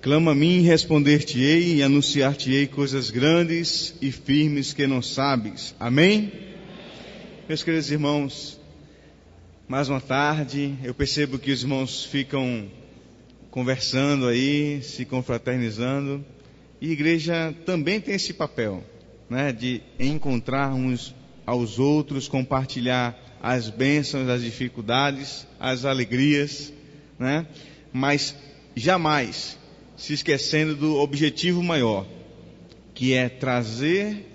Clama a mim e responder-te-ei e anunciar-te-ei coisas grandes e firmes que não sabes. Amém? Meus queridos irmãos, mais uma tarde, eu percebo que os irmãos ficam conversando aí, se confraternizando, e a igreja também tem esse papel, né, de encontrar uns aos outros, compartilhar as bênçãos, as dificuldades, as alegrias, né, mas jamais se esquecendo do objetivo maior, que é trazer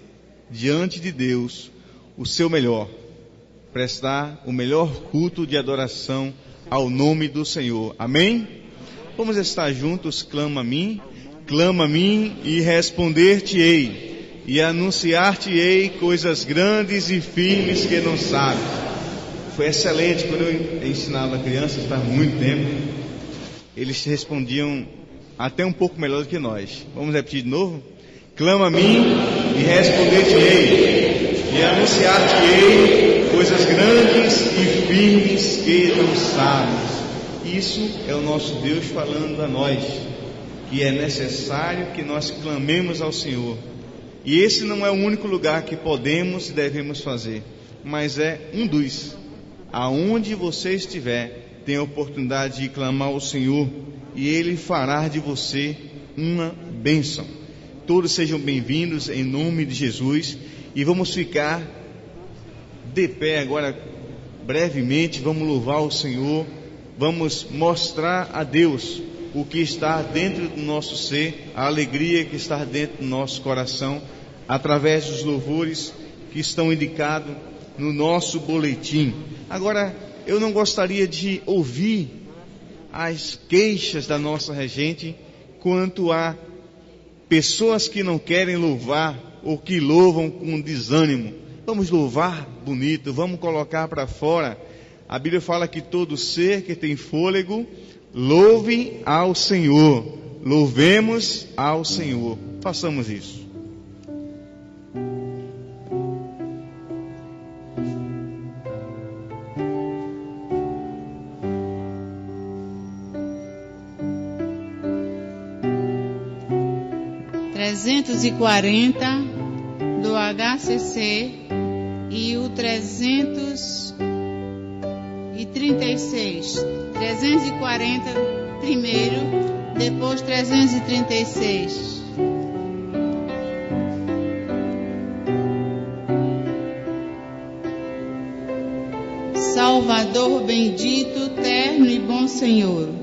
diante de Deus o seu melhor, prestar o melhor culto de adoração ao nome do Senhor. Amém? Vamos estar juntos. Clama a mim e responder-te-ei, e anunciar-te-ei coisas grandes e firmes que não sabes. Foi excelente quando eu ensinava crianças, faz muito tempo, eles respondiam até um pouco melhor do que nós. Vamos repetir de novo? Clama a mim e responder-te-ei, e anunciar-te-ei coisas grandes e firmes que não sabes. Isso é o nosso Deus falando a nós, que é necessário que nós clamemos ao Senhor. E esse não é o único lugar que podemos e devemos fazer, mas é um dos. Aonde você estiver, tem a oportunidade de clamar ao Senhor, e Ele fará de você uma bênção. Todos sejam bem-vindos em nome de Jesus, e vamos ficar de pé agora brevemente. Vamos louvar o Senhor, vamos mostrar a Deus o que está dentro do nosso ser, a alegria que está dentro do nosso coração, através dos louvores que estão indicados no nosso boletim. Agora, eu não gostaria de ouvir as queixas da nossa regente quanto a pessoas que não querem louvar ou que louvam com desânimo. Vamos louvar bonito, vamos colocar para fora. A Bíblia fala que todo ser que tem fôlego, louve ao Senhor. Louvemos ao Senhor. Façamos isso. Do HCC e o 336. 340 primeiro, depois 336. Salvador bendito, terno e bom Senhor.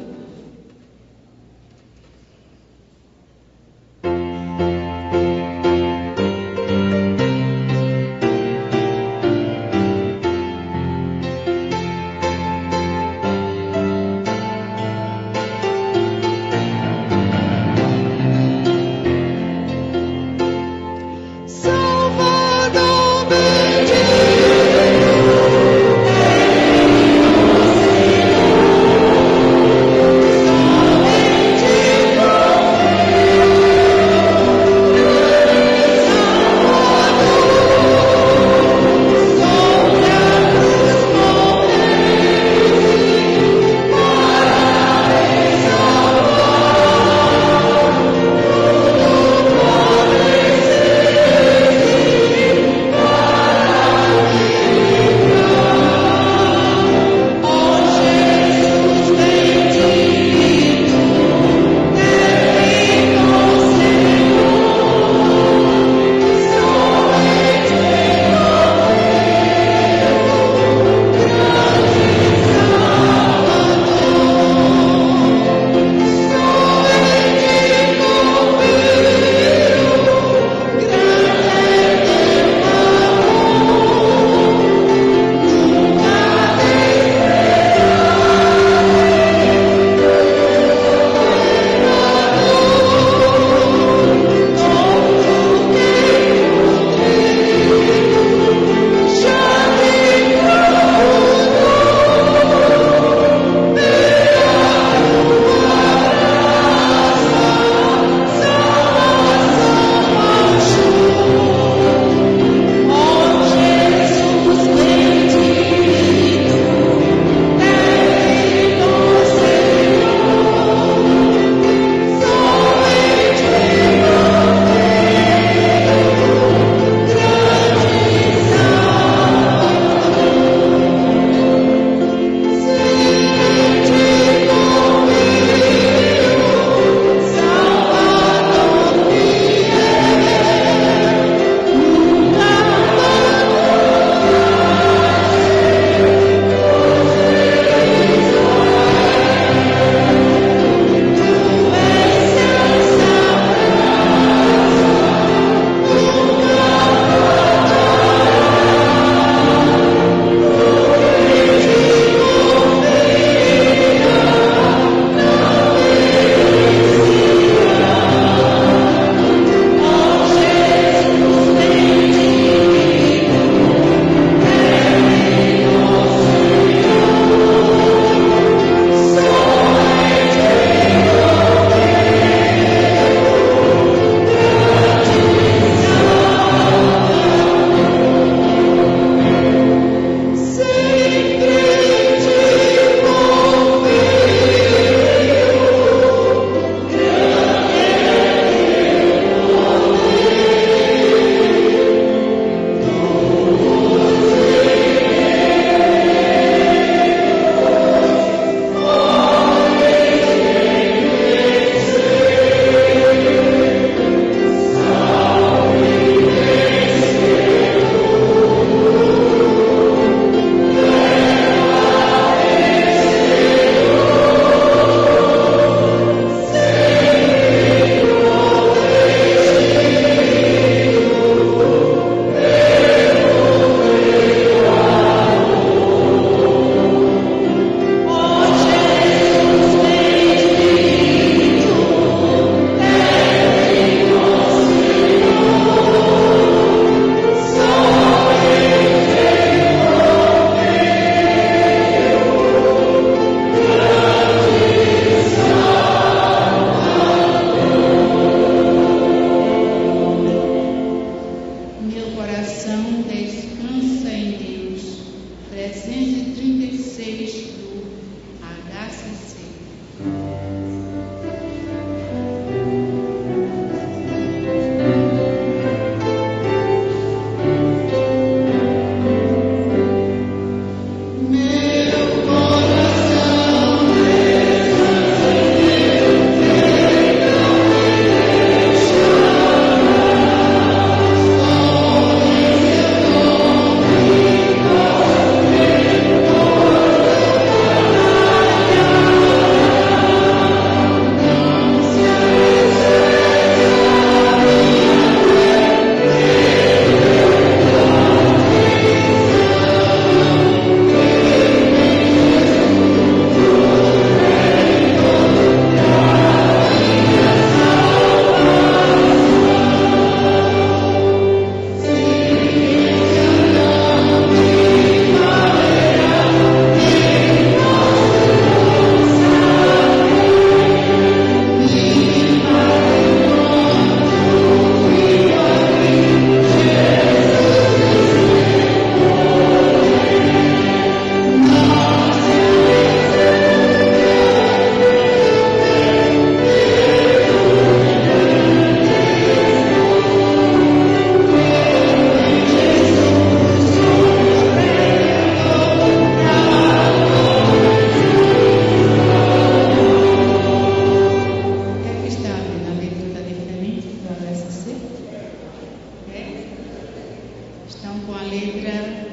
a letra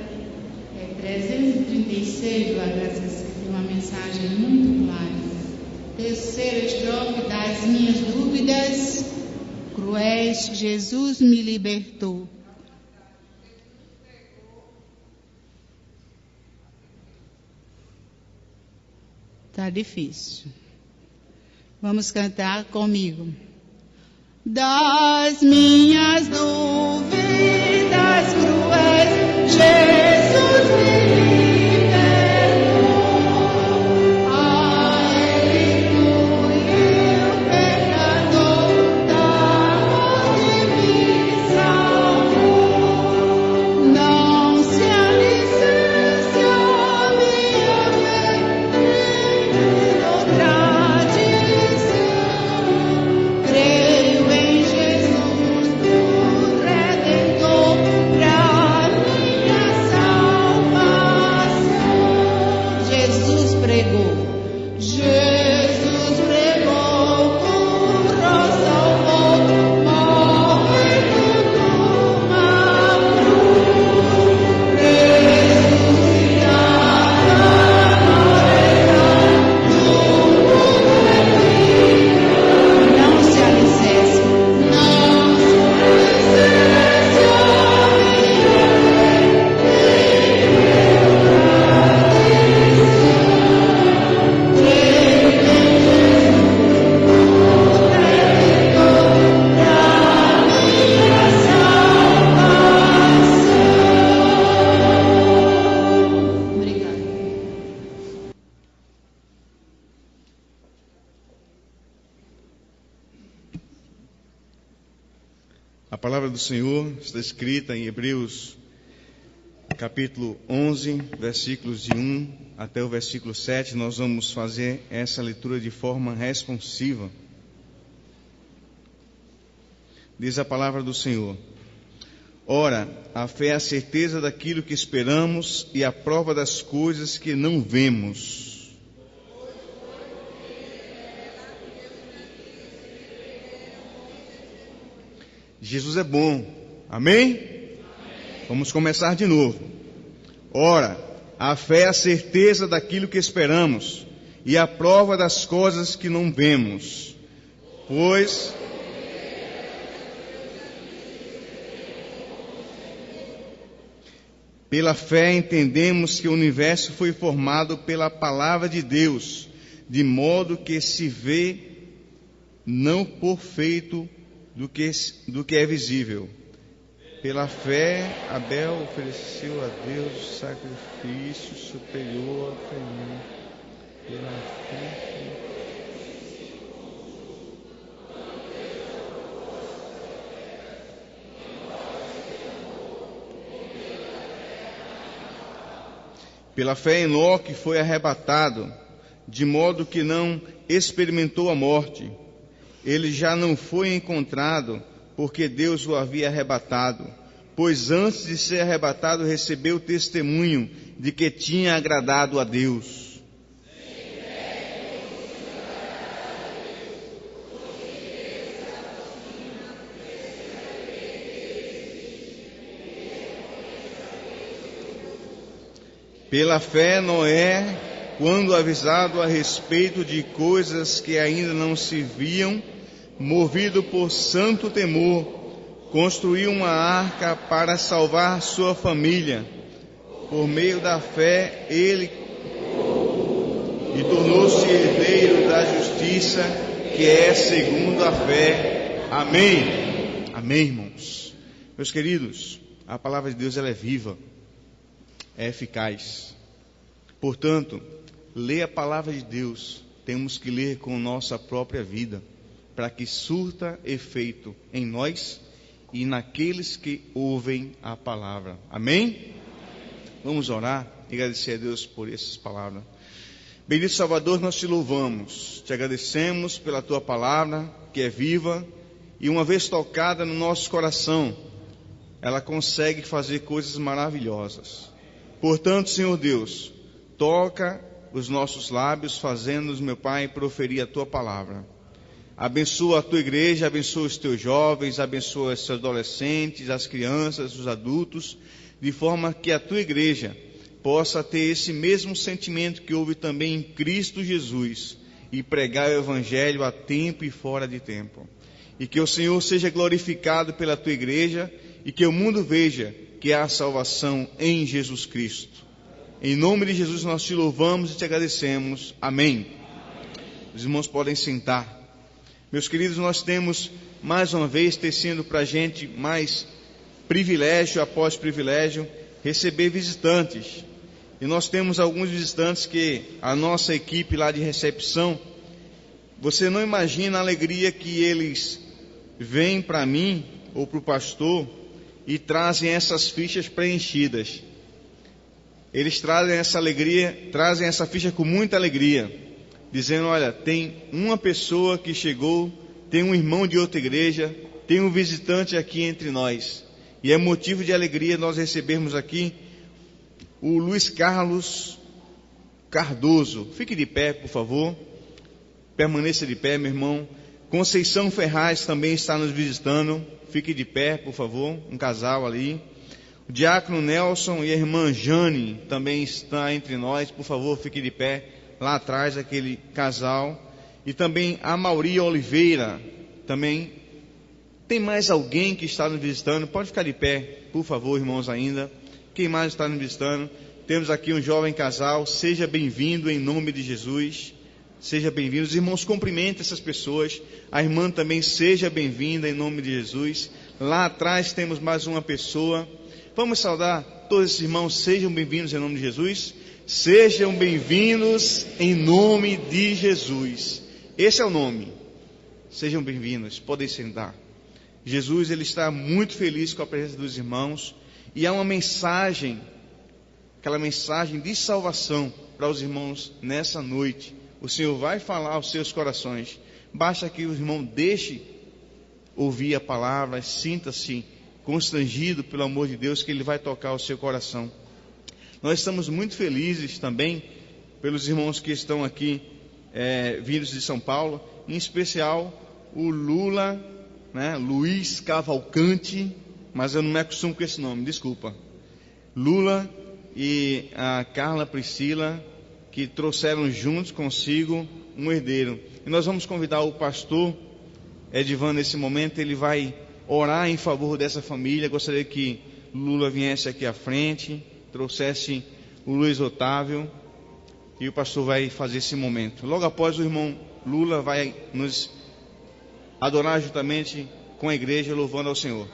336 do HCC, que tem uma mensagem muito clara. Terceira estrofe: das minhas dúvidas cruéis, Jesus me libertou. Tá difícil. Vamos cantar comigo. Das minhas dúvidas cruéis, Jesus me libertou. A Ele fui eu, pecador, da morte me salvou. Não se alicerce a minha fé em outra tradição. Creio em Jesus, o Redentor, pra minha salvação. Jesus pregou, curou, salvou, morrendo numa cruz, ressuscitado, não se alicerce, Obrigada. A palavra do Senhor está escrita em Hebreus, capítulo 11, versículos de 1 até o versículo 7. Nós vamos fazer essa leitura de forma responsiva. Diz a palavra do Senhor: ora, a fé é a certeza daquilo que esperamos e a prova das coisas que não vemos. Jesus é bom. Amém? Vamos começar de novo. Ora, a fé é a certeza daquilo que esperamos e a prova das coisas que não vemos. Pois pela fé entendemos que o universo foi formado pela palavra de Deus, de modo que se vê não por feito do que é visível. Pela fé, Abel ofereceu a Deus sacrifício superior ao comum. Pela fé. Pela fé, Enoque foi arrebatado, de modo que não experimentou a morte. Ele já não foi encontrado, porque Deus o havia arrebatado, pois antes de ser arrebatado recebeu o testemunho de que tinha agradado a Deus. Pela fé, Noé, quando avisado a respeito de coisas que ainda não se viam, movido por santo temor, construiu uma arca para salvar sua família. Por meio da fé, ele e tornou-se herdeiro da justiça, que é segundo a fé. Amém. Amém, irmãos. Meus queridos, a palavra de Deus ela é viva, é eficaz. Portanto, ler a palavra de Deus, temos que ler com nossa própria vida, para que surta efeito em nós e naqueles que ouvem a palavra. Amém? Vamos orar e agradecer a Deus por essas palavras. Bendito Salvador, nós te louvamos, te agradecemos pela tua palavra, que é viva, e uma vez tocada no nosso coração, ela consegue fazer coisas maravilhosas. Portanto, Senhor Deus, toca os nossos lábios, fazendo-nos, meu Pai, proferir a tua palavra. Abençoa a tua igreja, abençoa os teus jovens, abençoa os teus adolescentes, as crianças, os adultos. de forma que a tua igreja possa ter esse mesmo sentimento que houve também em Cristo Jesus e pregar o Evangelho a tempo e fora de tempo. E que o Senhor seja glorificado pela tua igreja e que o mundo veja que há salvação em Jesus Cristo. Em nome de Jesus nós te louvamos e te agradecemos. Amém. Os irmãos podem sentar. Meus queridos, nós temos mais uma vez tecendo para a gente mais privilégio após privilégio receber visitantes. E nós temos alguns visitantes que a nossa equipe lá de recepção, você não imagina a alegria que eles vêm para mim ou para o pastor e trazem essas fichas preenchidas. Eles trazem essa alegria, trazem essa ficha com muita alegria, dizendo: olha, tem uma pessoa que chegou, tem um irmão de outra igreja, tem um visitante aqui entre nós. E é motivo de alegria nós recebermos aqui o Luiz Carlos Cardoso. Fique de pé, por favor. Permaneça de pé, meu irmão. Conceição Ferraz também está nos visitando. Fique de pé, por favor. Um casal ali. O diácono Nelson e a irmã Jane também está entre nós. Por favor, fique de pé. Lá atrás, aquele casal. E também a Mauri Oliveira. Também. Tem mais alguém que está nos visitando? Pode ficar de pé, por favor, irmãos, ainda. Quem mais está nos visitando? Temos aqui um jovem casal. Seja bem-vindo em nome de Jesus. Seja bem-vindo. Os irmãos, cumprimentem essas pessoas. A irmã também seja bem-vinda em nome de Jesus. Lá atrás temos mais uma pessoa. Vamos saudar todos esses irmãos. Sejam bem-vindos em nome de Jesus. Sejam bem-vindos em nome de Jesus. Esse é o nome. Sejam bem-vindos. Podem sentar. Jesus, ele está muito feliz com a presença dos irmãos. E há uma mensagem, aquela mensagem de salvação para os irmãos nessa noite. O Senhor vai falar aos seus corações. Basta que o irmão deixe ouvir a palavra, sinta-se constrangido pelo amor de Deus, que Ele vai tocar o seu coração. Nós estamos muito felizes também pelos irmãos que estão aqui vindos de São Paulo, em especial o Lula, Luiz Cavalcante, mas eu não me acostumo com esse nome, desculpa. Lula e a Carla Priscila, que trouxeram juntos consigo um herdeiro. E nós vamos convidar o pastor Edivan nesse momento. Ele vai orar em favor dessa família. Gostaria que Lula viesse aqui à frente, trouxesse o Luiz Otávio, e o pastor vai fazer esse momento. Logo após, o irmão Lula vai nos adorar juntamente com a igreja, louvando ao Senhor.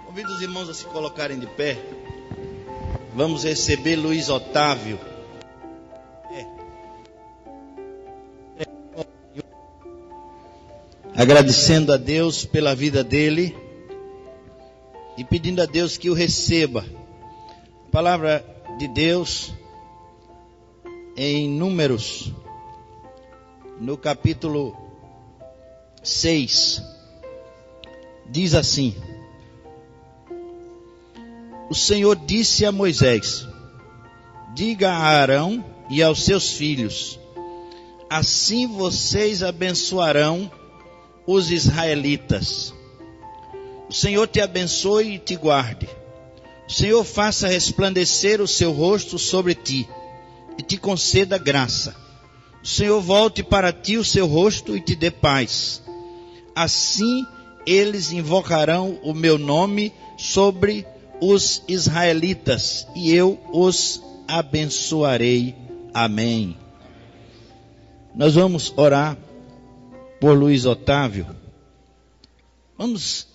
Convido os irmãos a se colocarem de pé. Vamos receber Luiz Otávio. Agradecendo a Deus pela vida dele e pedindo a Deus que o receba. A palavra de Deus em Números, no capítulo 6, diz assim: o Senhor disse a Moisés: diga a Arão e aos seus filhos, assim vocês abençoarão os israelitas. O Senhor te abençoe e te guarde. O Senhor faça resplandecer o seu rosto sobre ti e te conceda graça. O Senhor volte para ti o seu rosto e te dê paz. Assim eles invocarão o meu nome sobre os israelitas e eu os abençoarei. Amém. Nós vamos orar por Luiz Otávio. Vamos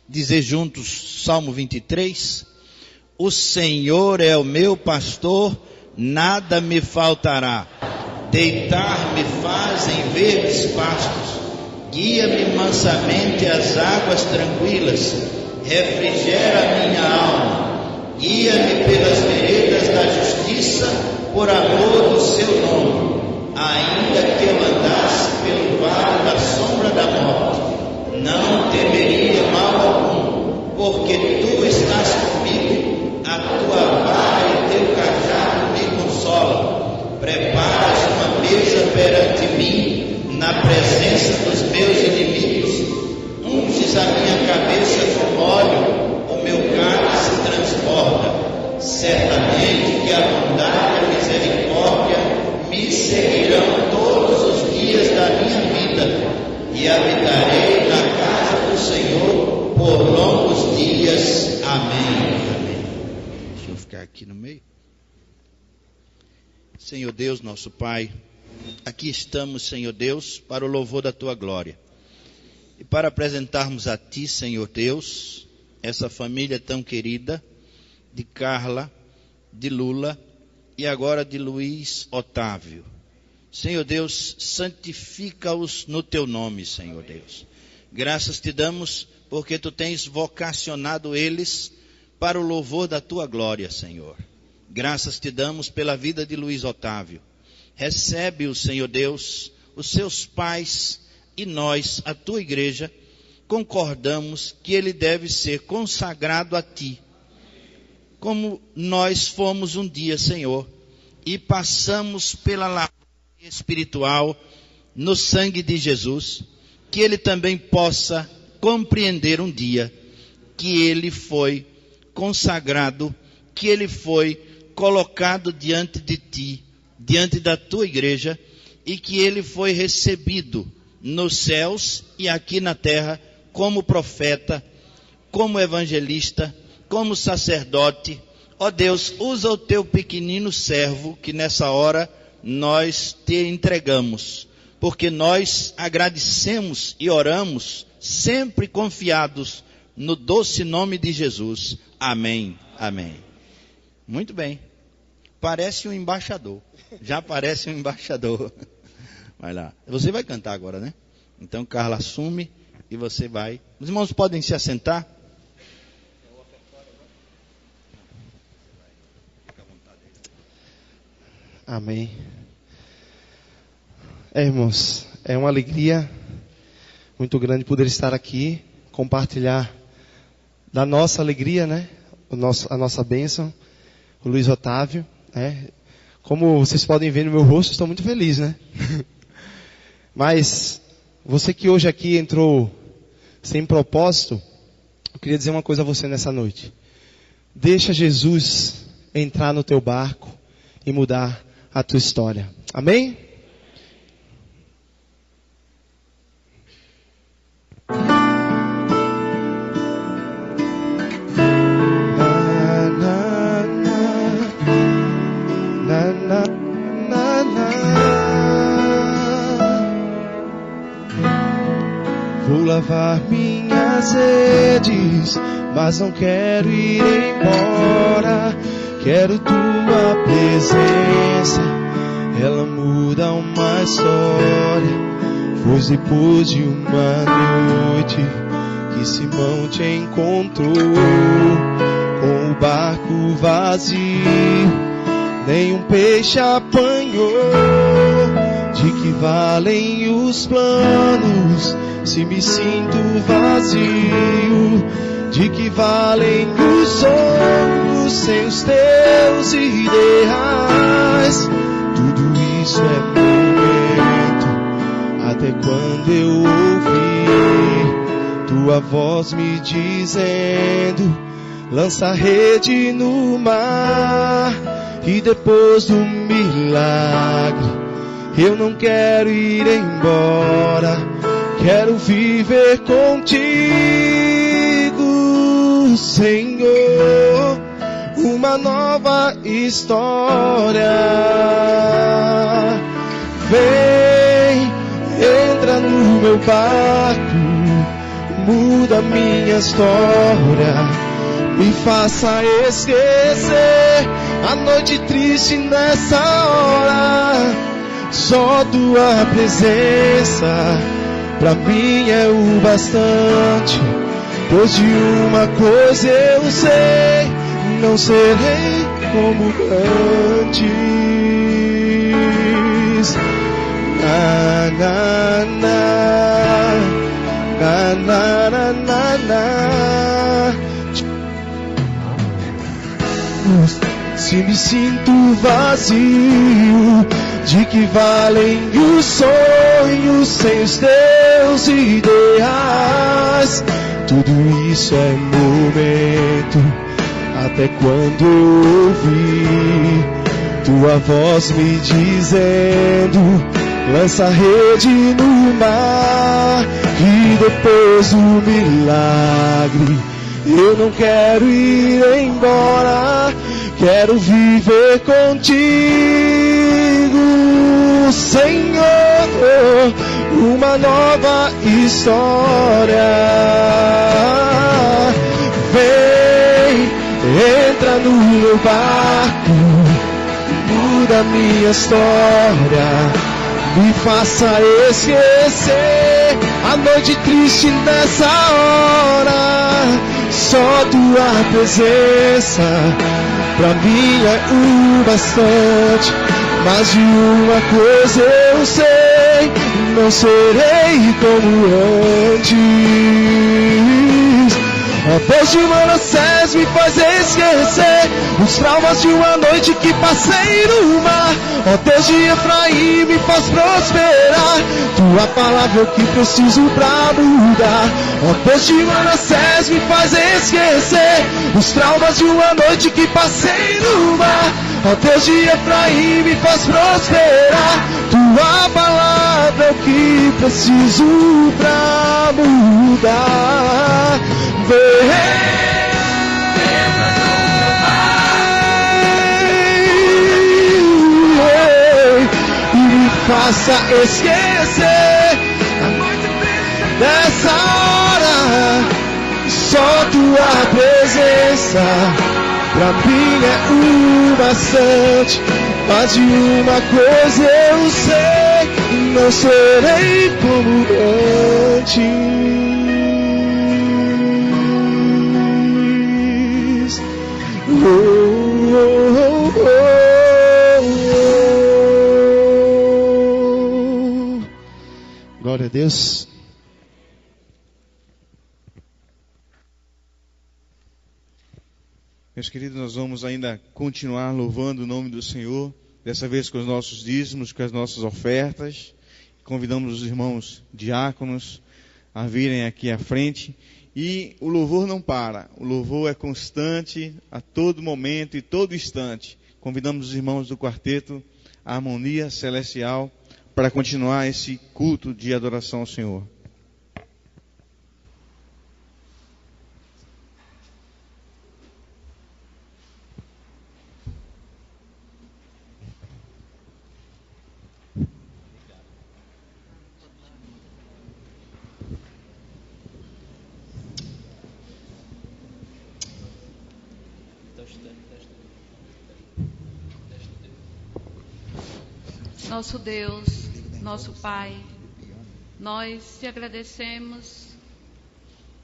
dizer juntos Salmo 23. O Senhor é o meu pastor, nada me faltará. Deitar-me faz em verdes pastos, guia-me mansamente às águas tranquilas, refrigera a minha alma, guia-me pelas veredas da justiça, por amor do seu nome. Ainda que eu andasse pelo vale da sombra da morte, não temeria mal algum, porque tu estás comigo, a tua vara e teu cajado me ficar aqui no meio. Senhor Deus, nosso Pai, aqui estamos, Senhor Deus, para o louvor da Tua glória. E para apresentarmos a Ti, Senhor Deus, essa família tão querida, de Carla, de Lula e agora de Luiz Otávio. Senhor Deus, santifica-os no Teu nome, Senhor Deus. Graças Te damos porque Tu tens vocacionado eles para o louvor da Tua glória, Senhor. Graças Te damos pela vida de Luiz Otávio. Recebe-o, Senhor Deus, os seus pais e nós, a Tua igreja, concordamos que ele deve ser consagrado a Ti, como nós fomos um dia, Senhor, e passamos pela lavagem espiritual no sangue de Jesus, que ele também possa compreender um dia que ele foi consagrado, que ele foi colocado diante de Ti, diante da Tua igreja, e que ele foi recebido nos céus e aqui na terra como profeta, como evangelista, como sacerdote. Ó Deus, usa o Teu pequenino servo que nessa hora nós Te entregamos, porque nós agradecemos e oramos sempre confiados no doce nome de Jesus. Amém, amém. Muito bem, parece um embaixador, já parece um embaixador. Vai lá, você vai cantar agora, né? Então Carla assume e você vai. Os irmãos podem se assentar? Amém. Irmãos, é uma alegria muito grande poder estar aqui, compartilhar da nossa alegria, né? A nossa bênção, o Luiz Otávio, né? Como vocês podem ver no meu rosto, estou muito feliz, né? Mas você que hoje aqui entrou sem propósito, eu queria dizer uma coisa a você nessa noite. Deixa Jesus entrar no teu barco e mudar a tua história. Amém? Vou lavar minhas redes, mas não quero ir embora. Quero Tua presença, ela muda uma história. Foi depois de uma noite que Simão te encontrou, com o barco vazio, nenhum peixe apanhou. De que valem os planos se me sinto vazio? De que valem os sonhos sem os teus ideais? Tudo isso é momento, até quando eu ouvi Tua voz me dizendo: lança a rede no mar. E depois do milagre, eu não quero ir embora, quero viver contigo, Senhor, uma nova história. Vem, entra no meu barco, muda minha história, me faça esquecer a noite triste nessa hora. Só Tua presença pra mim é o bastante, pois de uma coisa eu sei, não serei como antes. Na, na, na, na, na, na, na, na. Se me sinto vazio, de que valem os sonhos sem os teus ideais? Tudo isso é momento, até quando ouvi Tua voz me dizendo: lança a rede no mar. E depois do milagre, eu não quero ir embora, Quero viver contigo, Senhor, uma nova história. Vem, entra no meu barco, muda minha história, me faça esquecer a noite triste nessa hora. Só tua presença pra mim é o bastante. Mas de uma coisa eu sei, não serei como antes. Ó Deus de Manassés, me faz esquecer os traumas de uma noite que passei no mar. Ó Deus de Efraim, me faz prosperar. Tua palavra é o que preciso pra mudar. Ó Deus de Manassés, me faz esquecer os traumas de uma noite que passei no mar. Ó Deus de Efraim, me faz prosperar. Tua palavra é o que preciso pra mudar. Vem, e me faça esquecer dessa hora. Só tua presença pra mim é o bastante. Mas de uma coisa eu sei, não serei como antes. Oh, oh, oh, oh. Glória a Deus. Meus queridos, nós vamos ainda continuar louvando o nome do Senhor, dessa vez com os nossos dízimos, com as nossas ofertas. Convidamos os irmãos diáconos a virem aqui à frente. E o louvor não para, o louvor é constante a todo momento e todo instante. Convidamos os irmãos do quarteto Harmonia Celestial para continuar esse culto de adoração ao Senhor. Nosso Deus, nosso Pai, nós te agradecemos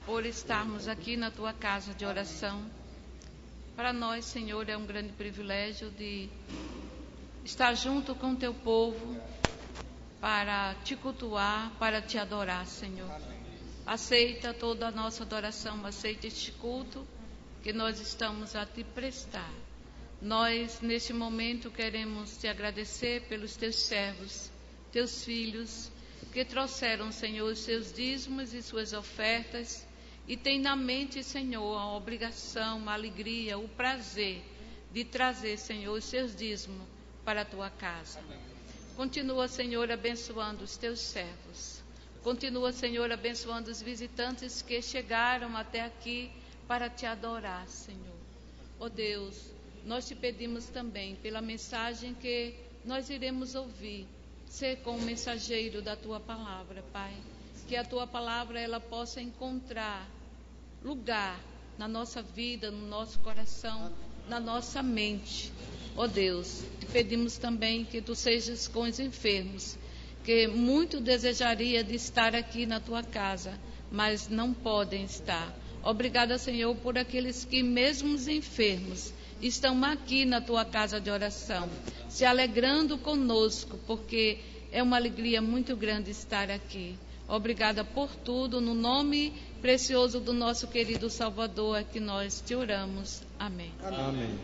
por estarmos aqui na tua casa de oração. Para nós, Senhor, é um grande privilégio de estar junto com o teu povo para te cultuar, para te adorar, Senhor. Aceita toda a nossa adoração, aceita este culto que nós estamos a te prestar. Nós, neste momento, queremos te agradecer pelos teus servos, teus filhos, que trouxeram, Senhor, os seus dízimos e suas ofertas, e tem na mente, Senhor, a obrigação, a alegria, o prazer de trazer, Senhor, os seus dízimos para a tua casa. Continua, Senhor, abençoando os teus servos. Continua, Senhor, abençoando os visitantes que chegaram até aqui para te adorar, Senhor. Ó Deus, nós te pedimos também pela mensagem que nós iremos ouvir, ser como mensageiro da tua palavra, Pai. Que a tua palavra ela possa encontrar lugar na nossa vida, no nosso coração, na nossa mente. Ó Deus, te pedimos também que tu sejas com os enfermos, que muito desejaria de estar aqui na tua casa, mas não podem estar. Obrigada, Senhor, por aqueles que mesmo os enfermos estão aqui na tua casa de oração, se alegrando conosco, porque é uma alegria muito grande estar aqui. Obrigada por tudo, no nome precioso do nosso querido Salvador, é que nós te oramos. Amém. Amém.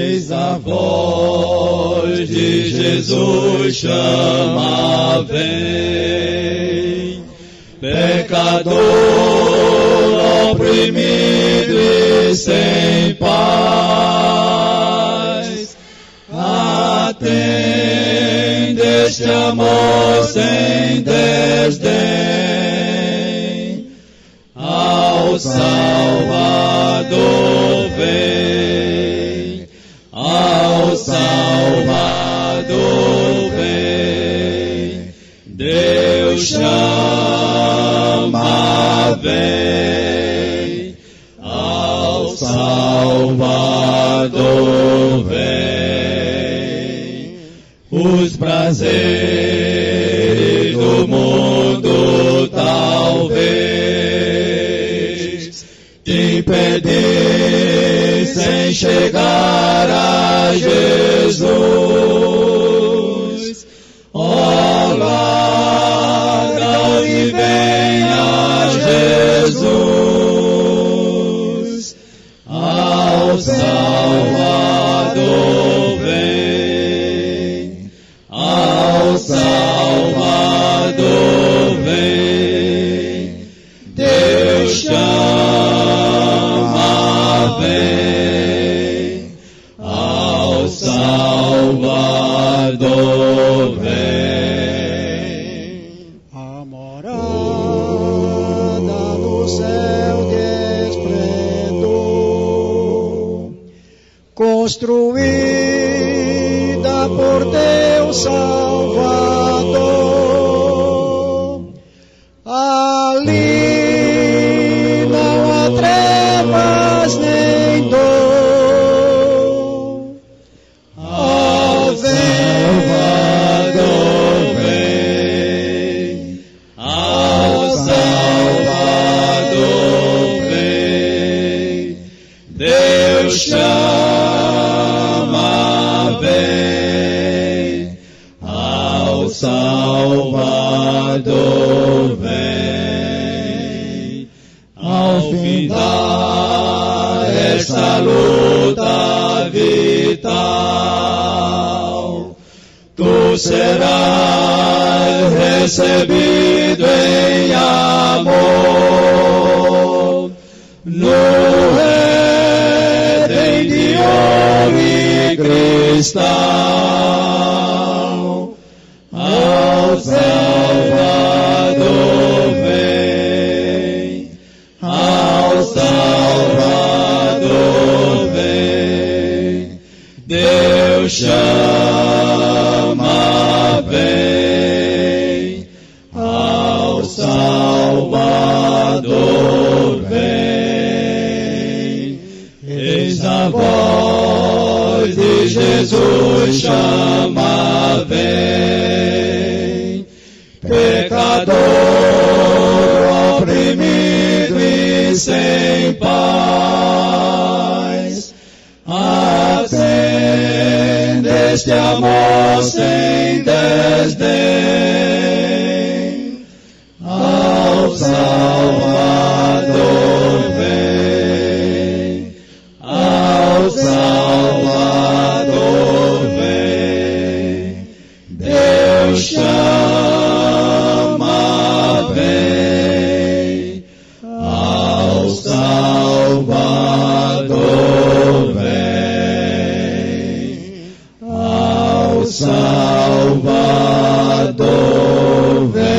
Eis a voz de Jesus chama, vem, pecador oprimido e sem paz, atende este amor sem desdém, ao Salvador vem, ao Salvador vem, Deus chama, vem, ao Salvador vem. Os prazeres do mundo talvez te impedissem chegar a Jesus. Oh, larga e venha Jesus, ao Salvador vem, ao Salvador vem, Deus chama, vem, ao Salvador vem. A morada do céu de esplendor, construída por Deus Salvador, ali não há trevas nem dor. Ó, Salvador vem, ao Salvador vem, Deus chama, vem, ao Salvador vem. Ao findar esta luta vital, tu serás recebido em amor, no Éden de ouro e cristal. Ao Salvador vem, ao Salvador vem, Deus chama, vem, ao Salvador vem. Eis a voz de Jesus chama, vem, pecador oprimido e sem paz, atende este amor sem desdém, ao Salvador vem, ao Salvador vem, Deus chama, vem, ao Salvador vem, ao Salvador vem.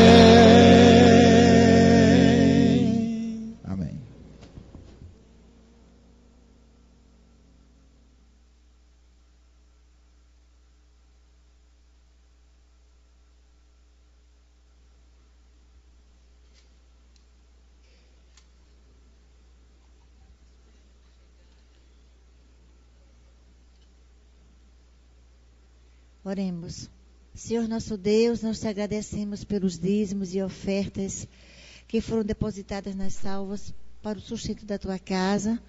Amém. Oremos. Senhor nosso Deus, nós te agradecemos pelos dízimos e ofertas que foram depositadas nas salvas para o sustento da tua casa.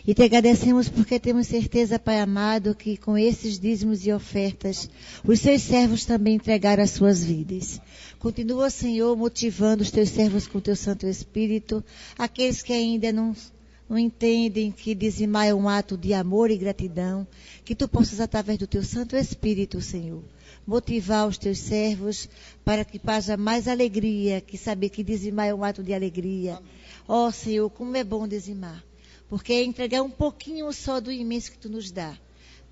E te agradecemos porque temos certeza, Pai amado, que com esses dízimos e ofertas, os seus servos também entregaram as suas vidas. Continua, Senhor, motivando os teus servos com o teu Santo Espírito, aqueles que ainda não não entendem que dizimar é um ato de amor e gratidão, que tu possas, através do teu Santo Espírito, Senhor, motivar os teus servos para que haja mais alegria, que saber que dizimar é um ato de alegria. Ó Senhor, como é bom dizimar, porque é entregar um pouquinho só do imenso que tu nos dá.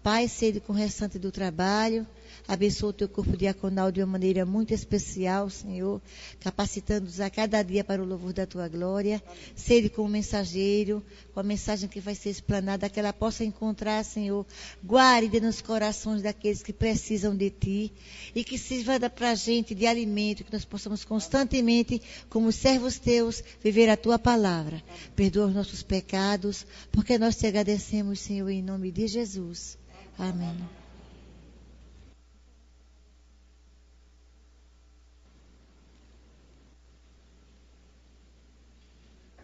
Pai, sede com o restante do trabalho, abençoa o teu corpo diaconal de uma maneira muito especial, Senhor, capacitando-nos a cada dia para o louvor da tua glória. Sede com o mensageiro, com a mensagem que vai ser explanada, que ela possa encontrar, Senhor, guarda nos corações daqueles que precisam de ti e que sirva para a gente de alimento, que nós possamos constantemente, como servos teus, viver a tua palavra. Perdoa os nossos pecados, porque nós te agradecemos, Senhor, em nome de Jesus. Amém.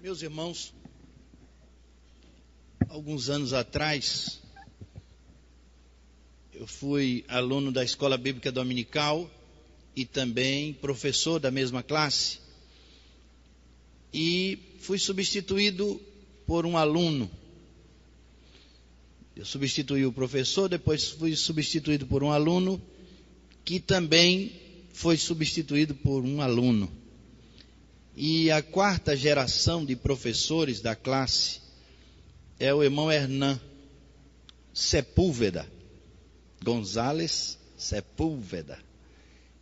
Meus irmãos, alguns anos atrás, eu fui aluno da Escola Bíblica Dominical e também professor da mesma classe. E fui substituído por um aluno. Eu substituí o professor, depois fui substituído por um aluno, que também foi substituído por um aluno. E a quarta geração de professores da classe é o irmão Hernan Sepúlveda, González Sepúlveda.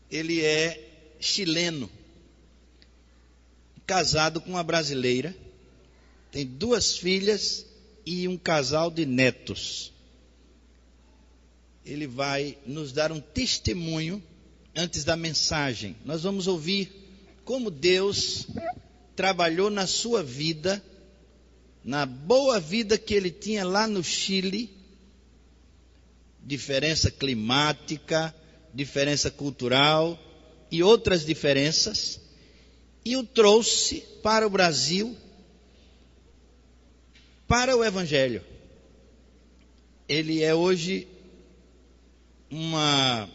Ele é chileno, casado com uma brasileira, tem 2 filhas e um casal de netos. Ele vai nos dar um testemunho antes da mensagem. Nós vamos ouvir como Deus trabalhou na sua vida, na boa vida que ele tinha lá no Chile, diferença climática, diferença cultural e outras diferenças, e o trouxe para o Brasil, para o Evangelho. Ele é hoje uma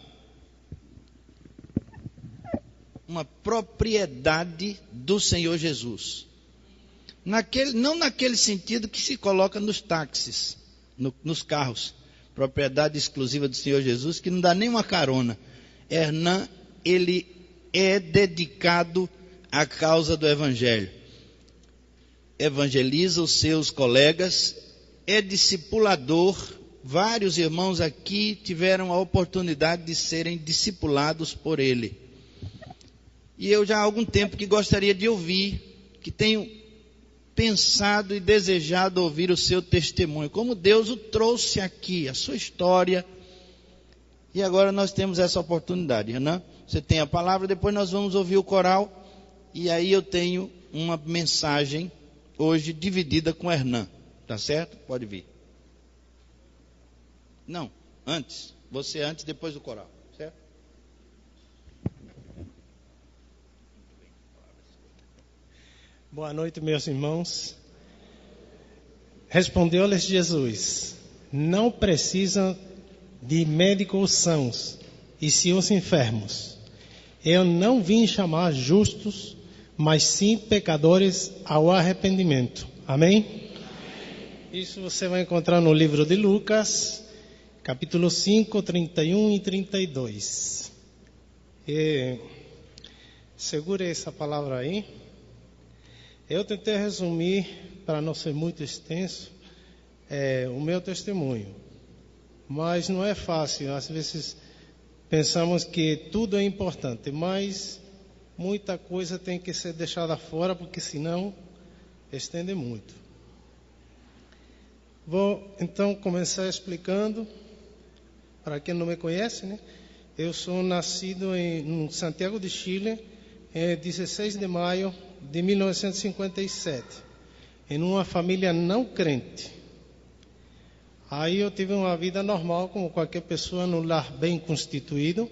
propriedade do Senhor Jesus. Não naquele sentido que se coloca nos táxis, nos carros. Propriedade exclusiva do Senhor Jesus, que não dá nem uma carona. Hernan, ele é dedicado à causa do Evangelho. Evangeliza os seus colegas, é discipulador. Vários irmãos aqui tiveram a oportunidade de serem discipulados por ele. E eu já há algum tempo que gostaria de ouvir, que tenho pensado e desejado ouvir o seu testemunho, como Deus o trouxe aqui, a sua história. E agora nós temos essa oportunidade, né? Você tem a palavra, depois nós vamos ouvir o coral, e aí eu tenho uma mensagem hoje dividida com Hernan, tá certo? Pode vir. Não, antes, você antes, depois do coral, certo? Boa noite, meus irmãos. Respondeu-lhes Jesus: não precisam de médicos sãos, e sim os enfermos. Eu não vim chamar justos, mas sim pecadores ao arrependimento. Amém? Isso você vai encontrar no livro de Lucas, capítulo 5, 31 e 32. Segure essa palavra aí. Eu tentei resumir, para não ser muito extenso, o meu testemunho. Mas não é fácil. Às vezes pensamos que tudo é importante, mas muita coisa tem que ser deixada fora, porque senão estende muito. Vou então começar explicando, para quem não me conhece, né? Eu sou nascido em Santiago de Chile, em 16 de maio de 1957, em uma família não crente. Aí eu tive uma vida normal, como qualquer pessoa, num lar bem constituído.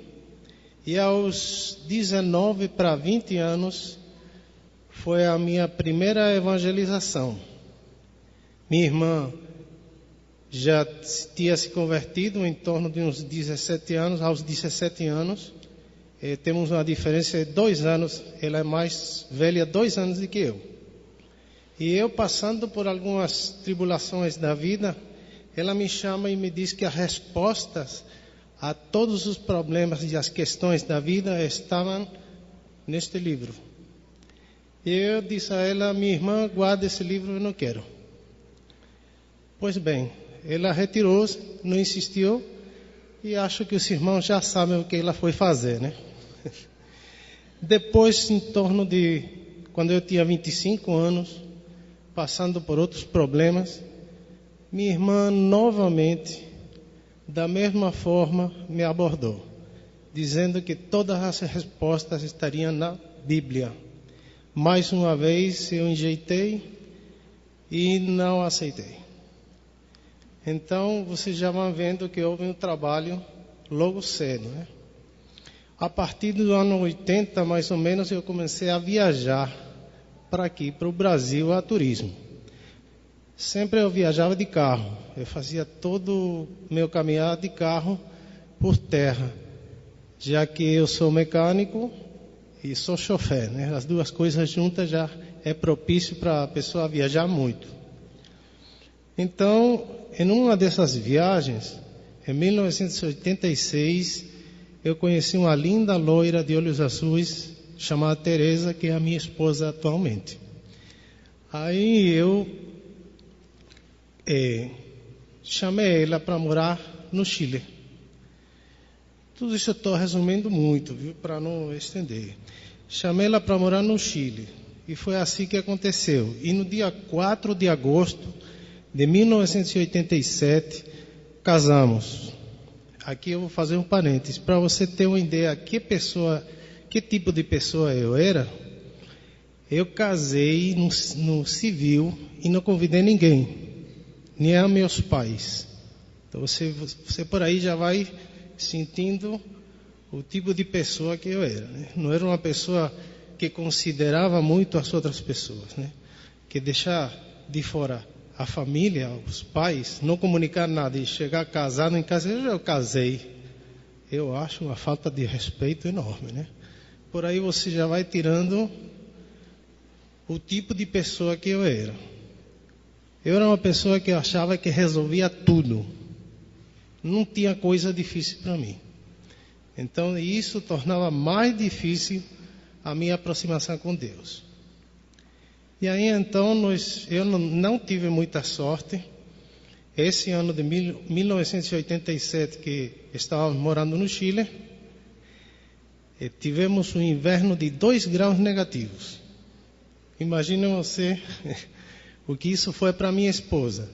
E aos 19 para 20 anos, foi a minha primeira evangelização. Minha irmã já tinha se convertido em torno de uns 17 anos, aos 17 anos. Temos uma diferença de 2 anos, ela é mais velha 2 anos do que eu. E eu, passando por algumas tribulações da vida, ela me chama e me diz que as respostas a todos os problemas e as questões da vida estavam neste livro. E eu disse a ela: minha irmã, guarda esse livro, eu não quero. Pois bem, ela retirou-se, não insistiu, e acho que os irmãos já sabem o que ela foi fazer, né? Depois, em torno de quando eu tinha 25 anos, passando por outros problemas, minha irmã novamente, da mesma forma, me abordou, dizendo que todas as respostas estariam na Bíblia. Mais uma vez eu enjeitei e não aceitei. Então, vocês já vão vendo que houve um trabalho logo cedo, né? A partir do ano 80, mais ou menos, eu comecei a viajar para aqui, para o Brasil, a turismo. Sempre eu viajava de carro. Eu fazia todo o meu caminhar de carro por terra, já que eu sou mecânico e sou chofer, né? As duas coisas juntas já é propício para a pessoa viajar muito. Então, em uma dessas viagens, em 1986, eu conheci uma linda loira de olhos azuis, chamada Teresa, que é a minha esposa atualmente. Aí eu chamei ela para morar no Chile. Tudo isso eu estou resumindo muito, viu, para não estender. Chamei ela para morar no Chile, e foi assim que aconteceu. E no dia 4 de agosto de 1987, casamos. Aqui eu vou fazer um parênteses, para você ter uma ideia que tipo de pessoa eu era. Eu casei no civil e não convidei ninguém, nem a meus pais. Então você por aí já vai sentindo o tipo de pessoa que eu era, né? Não era uma pessoa que considerava muito as outras pessoas, né? Que deixar de fora a família, os pais, não comunicar nada e chegar casado em casa. Eu casei. Eu acho uma falta de respeito enorme, né? Por aí você já vai tirando o tipo de pessoa que eu era. Eu era uma pessoa que achava que resolvia tudo. Não tinha coisa difícil para mim. Então isso tornava mais difícil a minha aproximação com Deus. E aí então eu não tive muita sorte. Esse ano de 1987, que estávamos morando no Chile, tivemos um inverno de 2 graus negativos. Imagina você o que isso foi para minha esposa.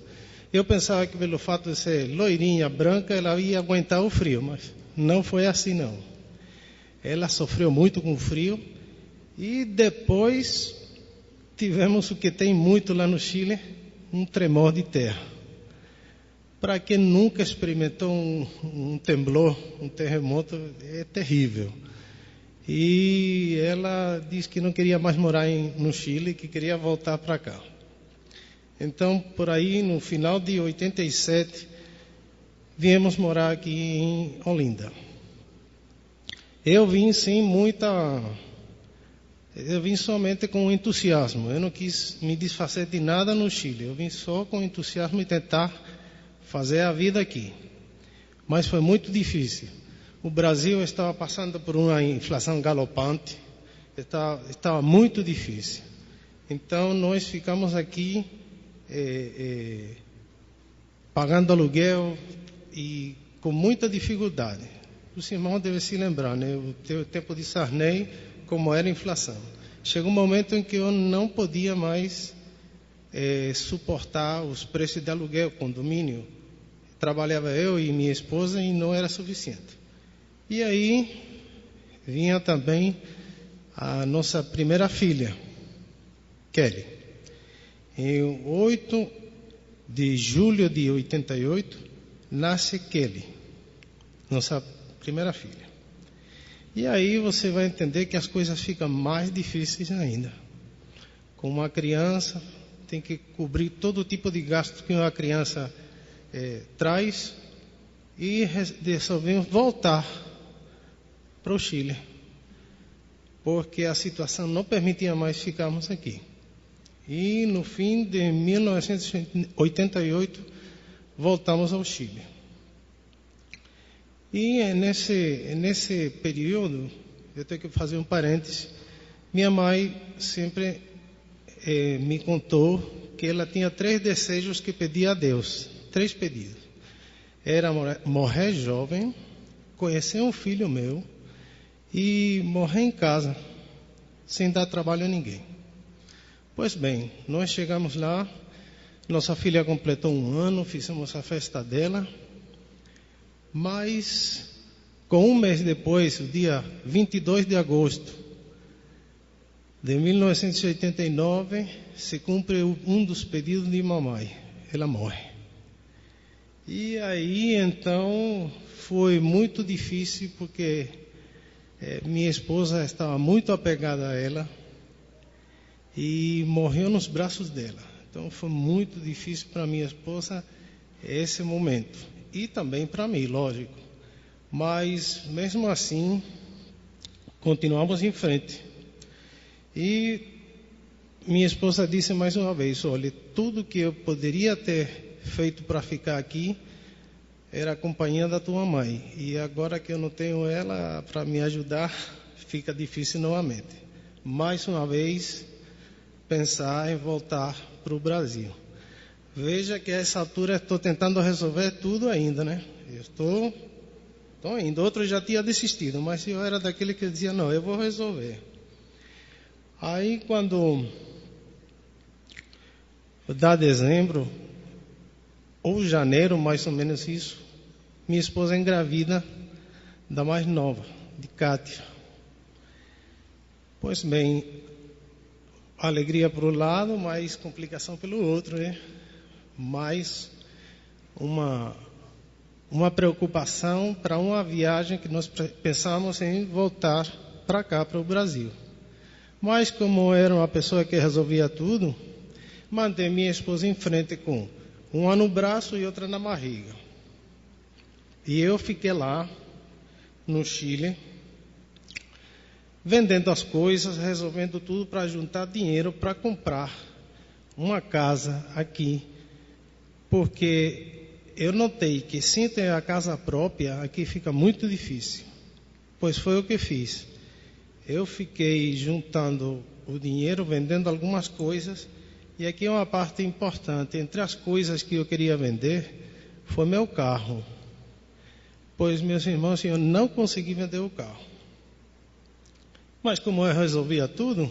Eu pensava que pelo fato de ser loirinha, branca, ela ia aguentar o frio, mas não foi assim não. Ela sofreu muito com o frio. E depois tivemos o que tem muito lá no Chile, um tremor de terra. Para quem nunca experimentou um temblor, um terremoto, é terrível. E ela disse que não queria mais morar no Chile, que queria voltar para cá. Então, por aí, no final de 87, viemos morar aqui em Olinda. Eu vim somente com entusiasmo. Eu não quis me desfazer de nada no Chile. Eu vim só com entusiasmo e tentar fazer a vida aqui. Mas foi muito difícil. O Brasil estava passando por uma inflação galopante. Estava muito difícil. Então nós ficamos aqui pagando aluguel e com muita dificuldade. Os irmãos devem se lembrar, né? O tempo de Sarney, como era a inflação. Chegou um momento em que eu não podia mais suportar os preços de aluguel, condomínio. Trabalhava eu e minha esposa e não era suficiente. E aí vinha também a nossa primeira filha, Kelly. Em 8 de julho de 88, nasce Kelly, nossa primeira filha. E aí você vai entender que as coisas ficam mais difíceis ainda. Com uma criança, tem que cobrir todo tipo de gasto que uma criança traz. E resolvemos voltar para o Chile, porque a situação não permitia mais ficarmos aqui. E no fim de 1988 voltamos ao Chile. E nesse período, eu tenho que fazer um parêntese, minha mãe sempre me contou que ela tinha 3 desejos que pedia a Deus, 3 pedidos. Era morrer jovem, conhecer um filho meu e morrer em casa, sem dar trabalho a ninguém. Pois bem, nós chegamos lá, nossa filha completou 1 ano, fizemos a festa dela, mas com 1 mês depois, o dia 22 de agosto de 1989, se cumpre um dos pedidos de mamãe, ela morre. E aí, então, foi muito difícil, porque minha esposa estava muito apegada a ela e morreu nos braços dela. Então, foi muito difícil para minha esposa esse momento. E também para mim, lógico. Mas, mesmo assim, continuamos em frente. E minha esposa disse mais uma vez: olha, tudo que eu poderia ter feito para ficar aqui era a companhia da tua mãe. E agora que eu não tenho ela para me ajudar, fica difícil novamente. Mais uma vez, pensar em voltar para o Brasil. Veja que a essa altura estou tentando resolver tudo ainda, né? Eu estou indo. Outro já tinha desistido, mas eu era daquele que dizia: não, eu vou resolver. Aí, quando dá dezembro, ou janeiro, mais ou menos isso, minha esposa engravida da mais nova, de Kátia. Pois bem, alegria por um lado, mas complicação pelo outro, né? Mais uma preocupação para uma viagem que nós pensávamos em voltar para cá, para o Brasil. Mas como era uma pessoa que resolvia tudo, mandei minha esposa em frente com uma no braço e outra na barriga. E eu fiquei lá, no Chile, vendendo as coisas, resolvendo tudo para juntar dinheiro para comprar uma casa aqui. Porque eu notei que sem ter a casa própria, aqui fica muito difícil. Pois foi o que fiz. Eu fiquei juntando o dinheiro, vendendo algumas coisas, e aqui é uma parte importante. Entre as coisas que eu queria vender, foi meu carro. Pois, meus irmãos, eu não consegui vender o carro. Mas como eu resolvia tudo,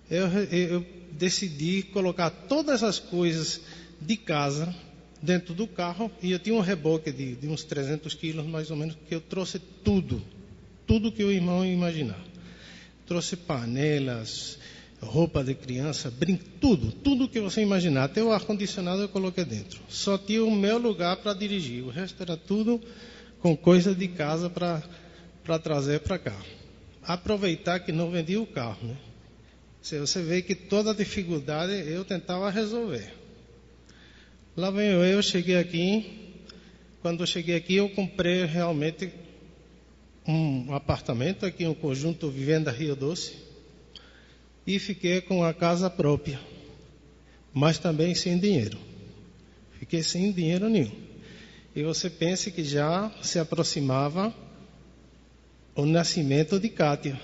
eu decidi colocar todas as coisas de casa dentro do carro, e eu tinha um reboque de uns 300 quilos, mais ou menos, que eu trouxe tudo que o irmão imaginar. Trouxe panelas, roupa de criança, tudo que você imaginar. Até o ar-condicionado eu coloquei dentro. Só tinha o meu lugar para dirigir. O resto era tudo com coisa de casa para trazer para cá. Aproveitar que não vendia o carro, né? Você vê que toda dificuldade eu tentava resolver. Lá venho eu, cheguei aqui. Quando eu cheguei aqui, eu comprei realmente um apartamento aqui, um conjunto Vivenda Rio Doce, e fiquei com a casa própria, mas também sem dinheiro. Fiquei sem dinheiro nenhum. E você pensa que já se aproximava o nascimento de Kátia.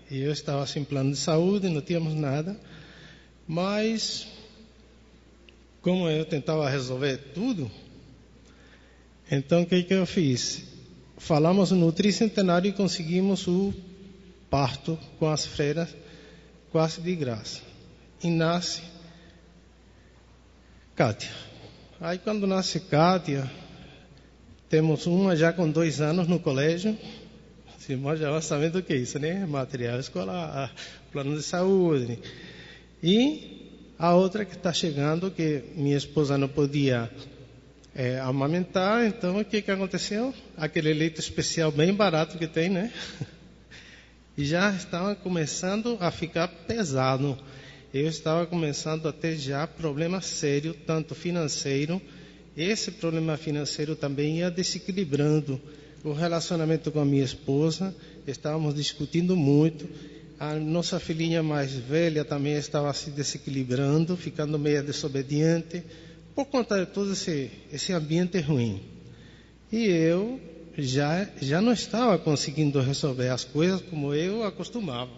E eu estava sem plano de saúde, não tínhamos nada, mas como eu tentava resolver tudo, então o que eu fiz? Falamos no tricentenário e conseguimos o parto com as freiras quase de graça. E nasce Kátia. Aí quando nasce Kátia, temos uma já com 2 anos no colégio. Os irmãos já sabem do que é isso, né? Material escolar, plano de saúde. E a outra que está chegando, que minha esposa não podia amamentar, então o que aconteceu? Aquele leite especial bem barato que tem, né? E já estava começando a ficar pesado. Eu estava começando a ter já problema sério, tanto financeiro. Esse problema financeiro também ia desequilibrando o relacionamento com a minha esposa. Estávamos discutindo muito. A nossa filhinha mais velha também estava se desequilibrando, ficando meio desobediente, por conta de todo esse ambiente ruim. E eu já não estava conseguindo resolver as coisas como eu acostumava.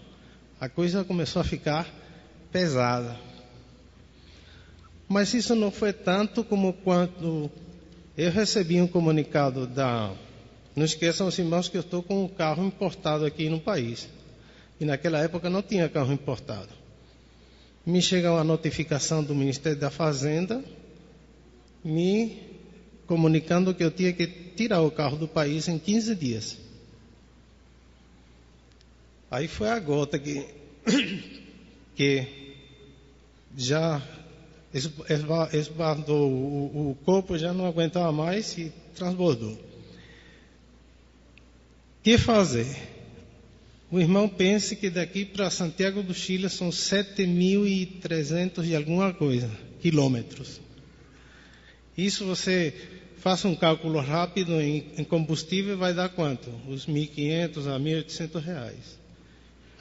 A coisa começou a ficar pesada. Mas isso não foi tanto como quando eu recebi um comunicado Não esqueçam, os irmãos, que eu estou com um carro importado aqui no país. E naquela época não tinha carro importado. Me chega uma notificação do Ministério da Fazenda me comunicando que eu tinha que tirar o carro do país em 15 dias. Aí foi a gota que já esbardou, o corpo já não aguentava mais e transbordou. O que fazer? O irmão pense que daqui para Santiago do Chile são 7.300 e alguma coisa quilômetros. Isso você faça um cálculo rápido em combustível, vai dar quanto? Os 1.500 a 1.800 reais.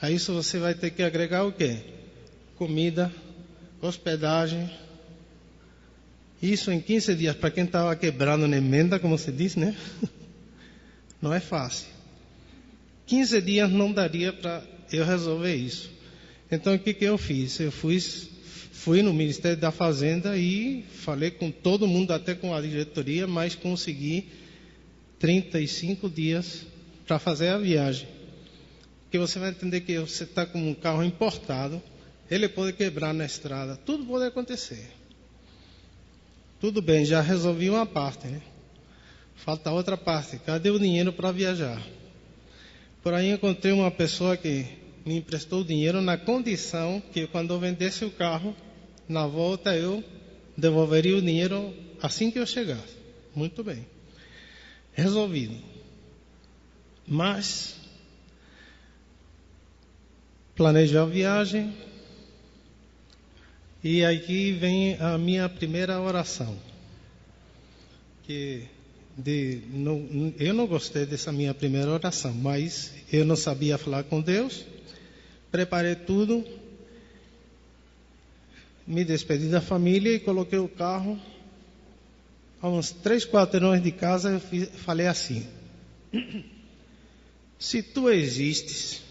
A isso você vai ter que agregar o quê? Comida, hospedagem. Isso em 15 dias, para quem estava quebrando na emenda, como se diz, né? Não é fácil. 15 dias não daria para eu resolver isso. Então o que eu fiz? Eu fui no Ministério da Fazenda e falei com todo mundo, até com a diretoria, mas consegui 35 dias para fazer a viagem. Porque você vai entender que você está com um carro importado, ele pode quebrar na estrada, tudo pode acontecer. Tudo bem, já resolvi uma parte, né? Falta outra parte. Cadê o dinheiro para viajar? Por aí encontrei uma pessoa que me emprestou dinheiro na condição que quando eu vendesse o carro, na volta eu devolveria o dinheiro assim que eu chegasse. Muito bem. Resolvido. Mas planejei a viagem e aqui vem a minha primeira oração. Eu não gostei dessa minha primeira oração, mas eu não sabia falar com Deus. Preparei tudo, me despedi da família e coloquei o carro. A uns 3 quarteirões de casa eu falei assim: se tu existes,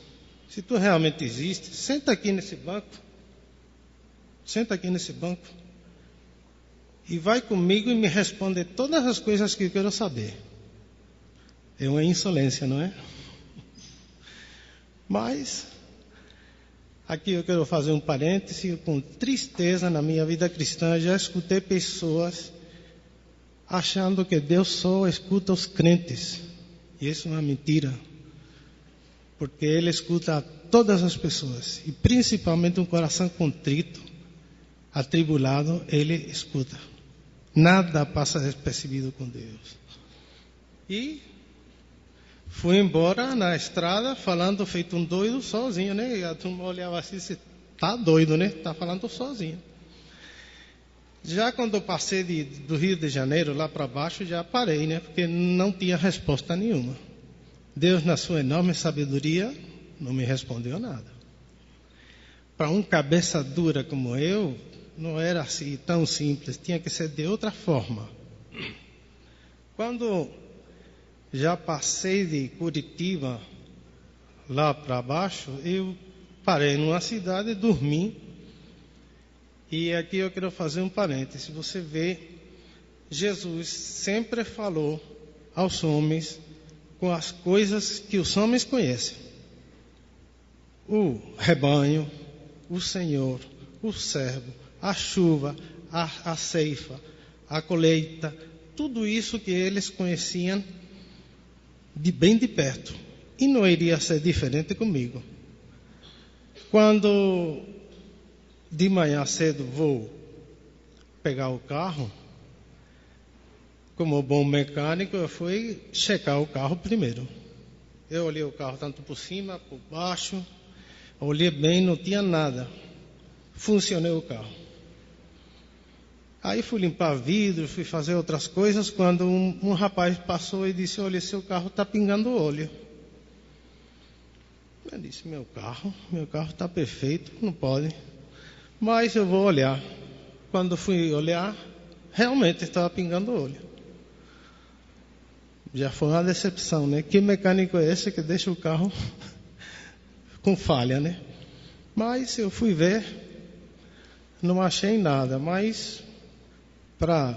se tu realmente existes, senta aqui nesse banco e vai comigo e me responde todas as coisas que eu quero saber. É uma insolência, não é? Mas aqui eu quero fazer um parêntese. Com tristeza na minha vida cristã, já escutei pessoas achando que Deus só escuta os crentes. E isso é uma mentira. Porque Ele escuta a todas as pessoas. E principalmente um coração contrito, atribulado, Ele escuta. Nada passa despercebido com Deus. E fui embora na estrada falando feito um doido sozinho, né? E a turma olhava assim: você tá doido, né? Tá falando sozinho. Já quando eu passei do Rio de Janeiro lá para baixo, já parei, né? Porque não tinha resposta nenhuma. Deus, na sua enorme sabedoria, não me respondeu nada. Para um cabeça dura como eu, não era assim tão simples, tinha que ser de outra forma. Quando já passei de Curitiba lá para baixo, eu parei numa cidade e dormi. E aqui eu quero fazer um parêntese. Você vê, Jesus sempre falou aos homens com as coisas que os homens conhecem: o rebanho, o Senhor, o servo, a chuva, a ceifa, a colheita, tudo isso que eles conheciam de bem de perto. E não iria ser diferente comigo. Quando de manhã cedo vou pegar o carro, como bom mecânico, eu fui checar o carro primeiro. Eu olhei o carro tanto por cima, por baixo, olhei bem, não tinha nada. Funcionei o carro. Aí fui limpar vidro, fui fazer outras coisas, quando um rapaz passou e disse: olha, seu carro está pingando óleo. Eu disse, meu carro está perfeito, não pode. Mas eu vou olhar. Quando fui olhar, realmente estava pingando óleo. Já foi uma decepção, né? Que mecânico é esse que deixa o carro com falha, né? Mas eu fui ver, não achei nada. Mas para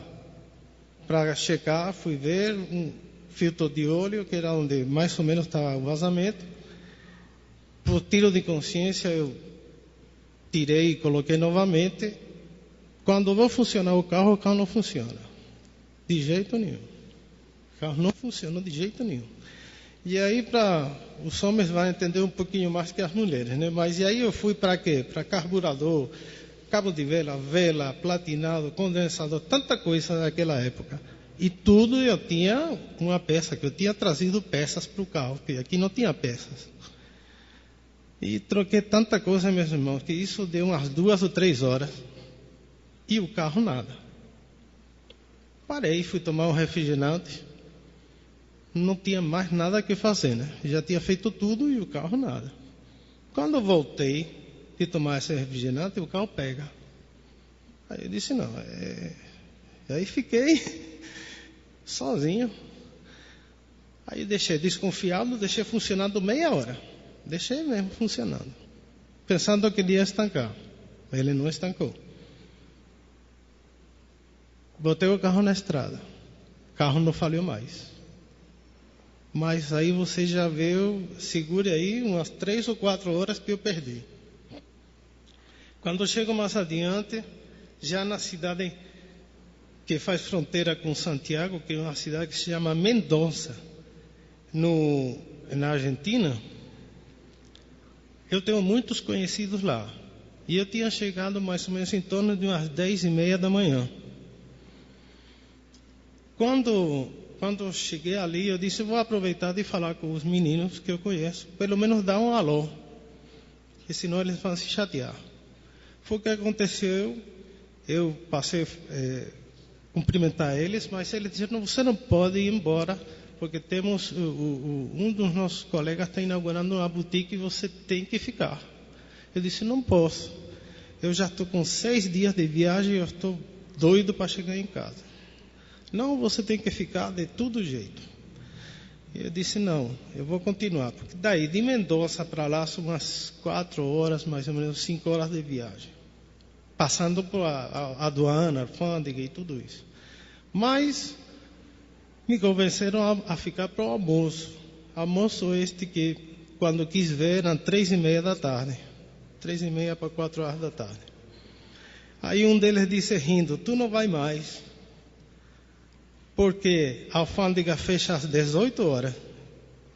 checar, fui ver um filtro de óleo, que era onde mais ou menos estava o vazamento. Por tiro de consciência, eu tirei e coloquei novamente. Quando vou funcionar o carro não funciona. De jeito nenhum. O carro não funciona de jeito nenhum. E aí, os homens vão entender um pouquinho mais que as mulheres, né? Mas e aí eu fui para quê? Para carburador, cabo de vela, platinado, condensador, tanta coisa naquela época. E tudo eu tinha uma peça, que eu tinha trazido peças para o carro, porque aqui não tinha peças. E troquei tanta coisa, meus irmãos, que isso deu umas 2 ou 3 horas. E o carro nada. Parei, fui tomar um refrigerante. Não tinha mais nada que fazer, né? Já tinha feito tudo e o carro nada. Quando eu voltei de tomar esse refrigerante, o carro pega. Aí eu disse, não. Aí fiquei sozinho. Aí deixei desconfiado, deixei funcionando meia hora. Deixei mesmo funcionando. Pensando que ele ia estancar. Ele não estancou. Botei o carro na estrada. O carro não falhou mais. Mas aí você já viu, segure aí, umas 3 ou 4 horas que eu perdi. Quando eu chego mais adiante, já na cidade que faz fronteira com Santiago, que é uma cidade que se chama Mendoza, na Argentina, eu tenho muitos conhecidos lá. E eu tinha chegado mais ou menos em torno de umas 10:30 da manhã. Quando eu cheguei ali, eu disse, vou aproveitar de falar com os meninos que eu conheço. Pelo menos dar um alô. Porque senão eles vão se chatear. Foi o que aconteceu. Eu passei cumprimentar eles, mas eles disseram, você não pode ir embora, porque temos um dos nossos colegas está inaugurando uma boutique e você tem que ficar. Eu disse, não posso. Eu já estou com 6 dias de viagem e eu estou doido para chegar em casa. Não, você tem que ficar de todo jeito. E eu disse, não, eu vou continuar. Porque daí de Mendoza para lá são umas 4 horas, mais ou menos 5 horas de viagem. Passando por a aduana, alfândega e tudo isso. Mas me convenceram a ficar para o almoço. Almoço este que, quando quis ver, eram 3:30 da tarde. 3:30 para 4 horas da tarde. Aí um deles disse rindo, tu não vai mais. Porque a alfândega fecha às 18 horas.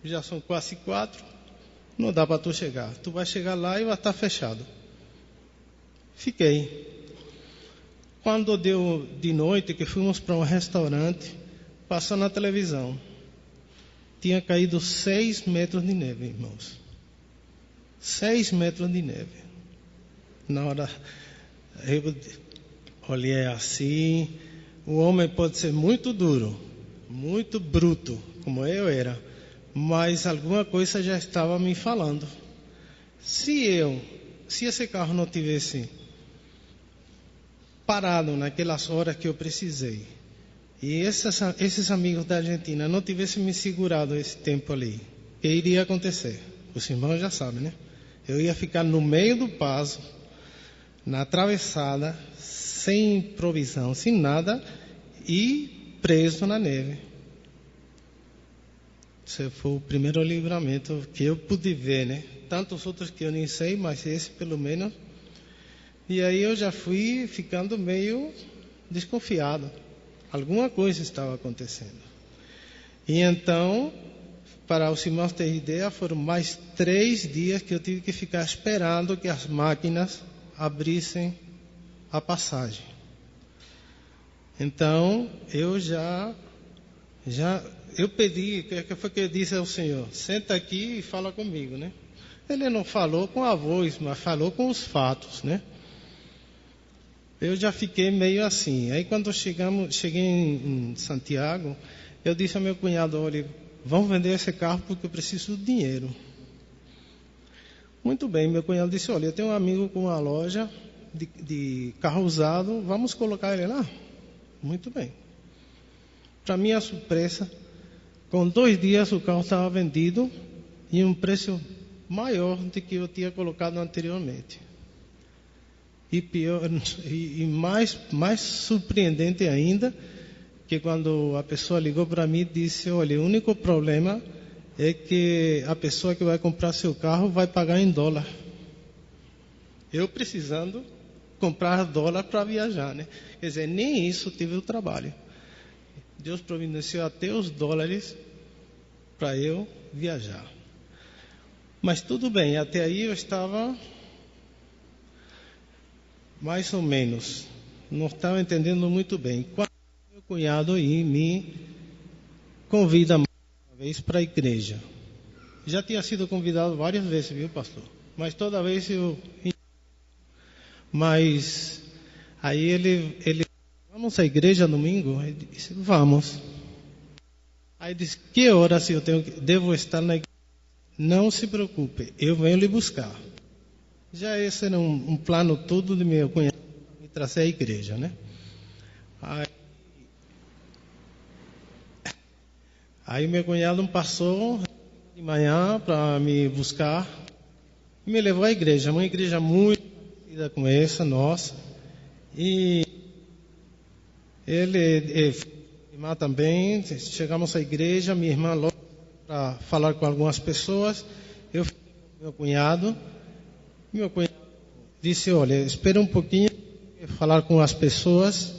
Já são quase 4. Não dá para tu chegar. Tu vai chegar lá e vai estar fechado. Fiquei. Quando deu de noite, que fomos para um restaurante, passou na televisão. Tinha caído 6 metros de neve, irmãos. 6 metros de neve. Na hora, eu olhei assim. O homem pode ser muito duro, muito bruto, como eu era, mas alguma coisa já estava me falando. Se esse carro não tivesse parado naquelas horas que eu precisei, e esses amigos da Argentina não tivessem me segurado esse tempo ali, o que iria acontecer? Os irmãos já sabem, né? Eu ia ficar no meio do passo, na atravessada, sem provisão, sem nada, e preso na neve. Esse foi o primeiro livramento que eu pude ver, né? Tantos outros que eu nem sei, mas esse pelo menos. E aí eu já fui ficando meio desconfiado. Alguma coisa estava acontecendo. E então, para os irmãos terem ideia, foram mais 3 dias que eu tive que ficar esperando que as máquinas abrissem a passagem. Então, eu eu pedi, que foi que eu disse ao Senhor, senta aqui e fala comigo, né? Ele não falou com a voz, mas falou com os fatos, né? Eu já fiquei meio assim. Aí quando cheguei em Santiago, eu disse ao meu cunhado, olha, vamos vender esse carro porque eu preciso de dinheiro. Muito bem, meu cunhado disse, olha, eu tenho um amigo com uma loja de carro usado, vamos colocar ele lá? Muito bem. Para minha surpresa, com 2 dias o carro estava vendido em um preço maior do que eu tinha colocado anteriormente. E pior, e mais surpreendente ainda, que quando a pessoa ligou para mim e disse, olha, o único problema é que a pessoa que vai comprar seu carro vai pagar em dólar. Eu precisando comprar dólar para viajar, né? Quer dizer, nem isso tive o trabalho. Deus providenciou até os dólares para eu viajar. Mas tudo bem, até aí eu estava mais ou menos. Não estava entendendo muito bem. Quando meu cunhado aí me convida uma vez para a igreja. Já tinha sido convidado várias vezes, viu, pastor? Mas toda vez eu... Mas aí ele vamos à igreja domingo? Ele disse, vamos. Aí disse, que horas eu devo estar na igreja? Não se preocupe, eu venho lhe buscar. Já esse era um plano todo de meu cunhado me trazer à igreja, né? Aí meu cunhado passou de manhã para me buscar e me levou à igreja, uma igreja muito parecida com essa nossa. E ele irmã também, chegamos à igreja, minha irmã logo para falar com algumas pessoas, eu fui com meu cunhado disse, olha, espera um pouquinho, falar com as pessoas.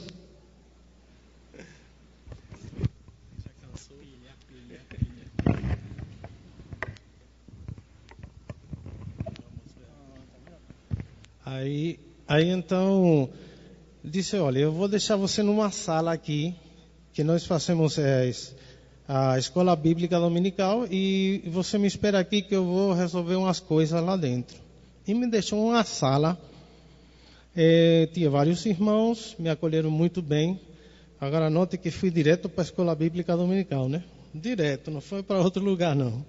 Aí então, disse, olha, eu vou deixar você numa sala aqui, que nós fazemos a escola bíblica dominical, e você me espera aqui que eu vou resolver umas coisas lá dentro. E me deixou uma sala, tinha vários irmãos, me acolheram muito bem. Agora note que fui direto para a escola bíblica dominical, né? Direto, não foi para outro lugar não.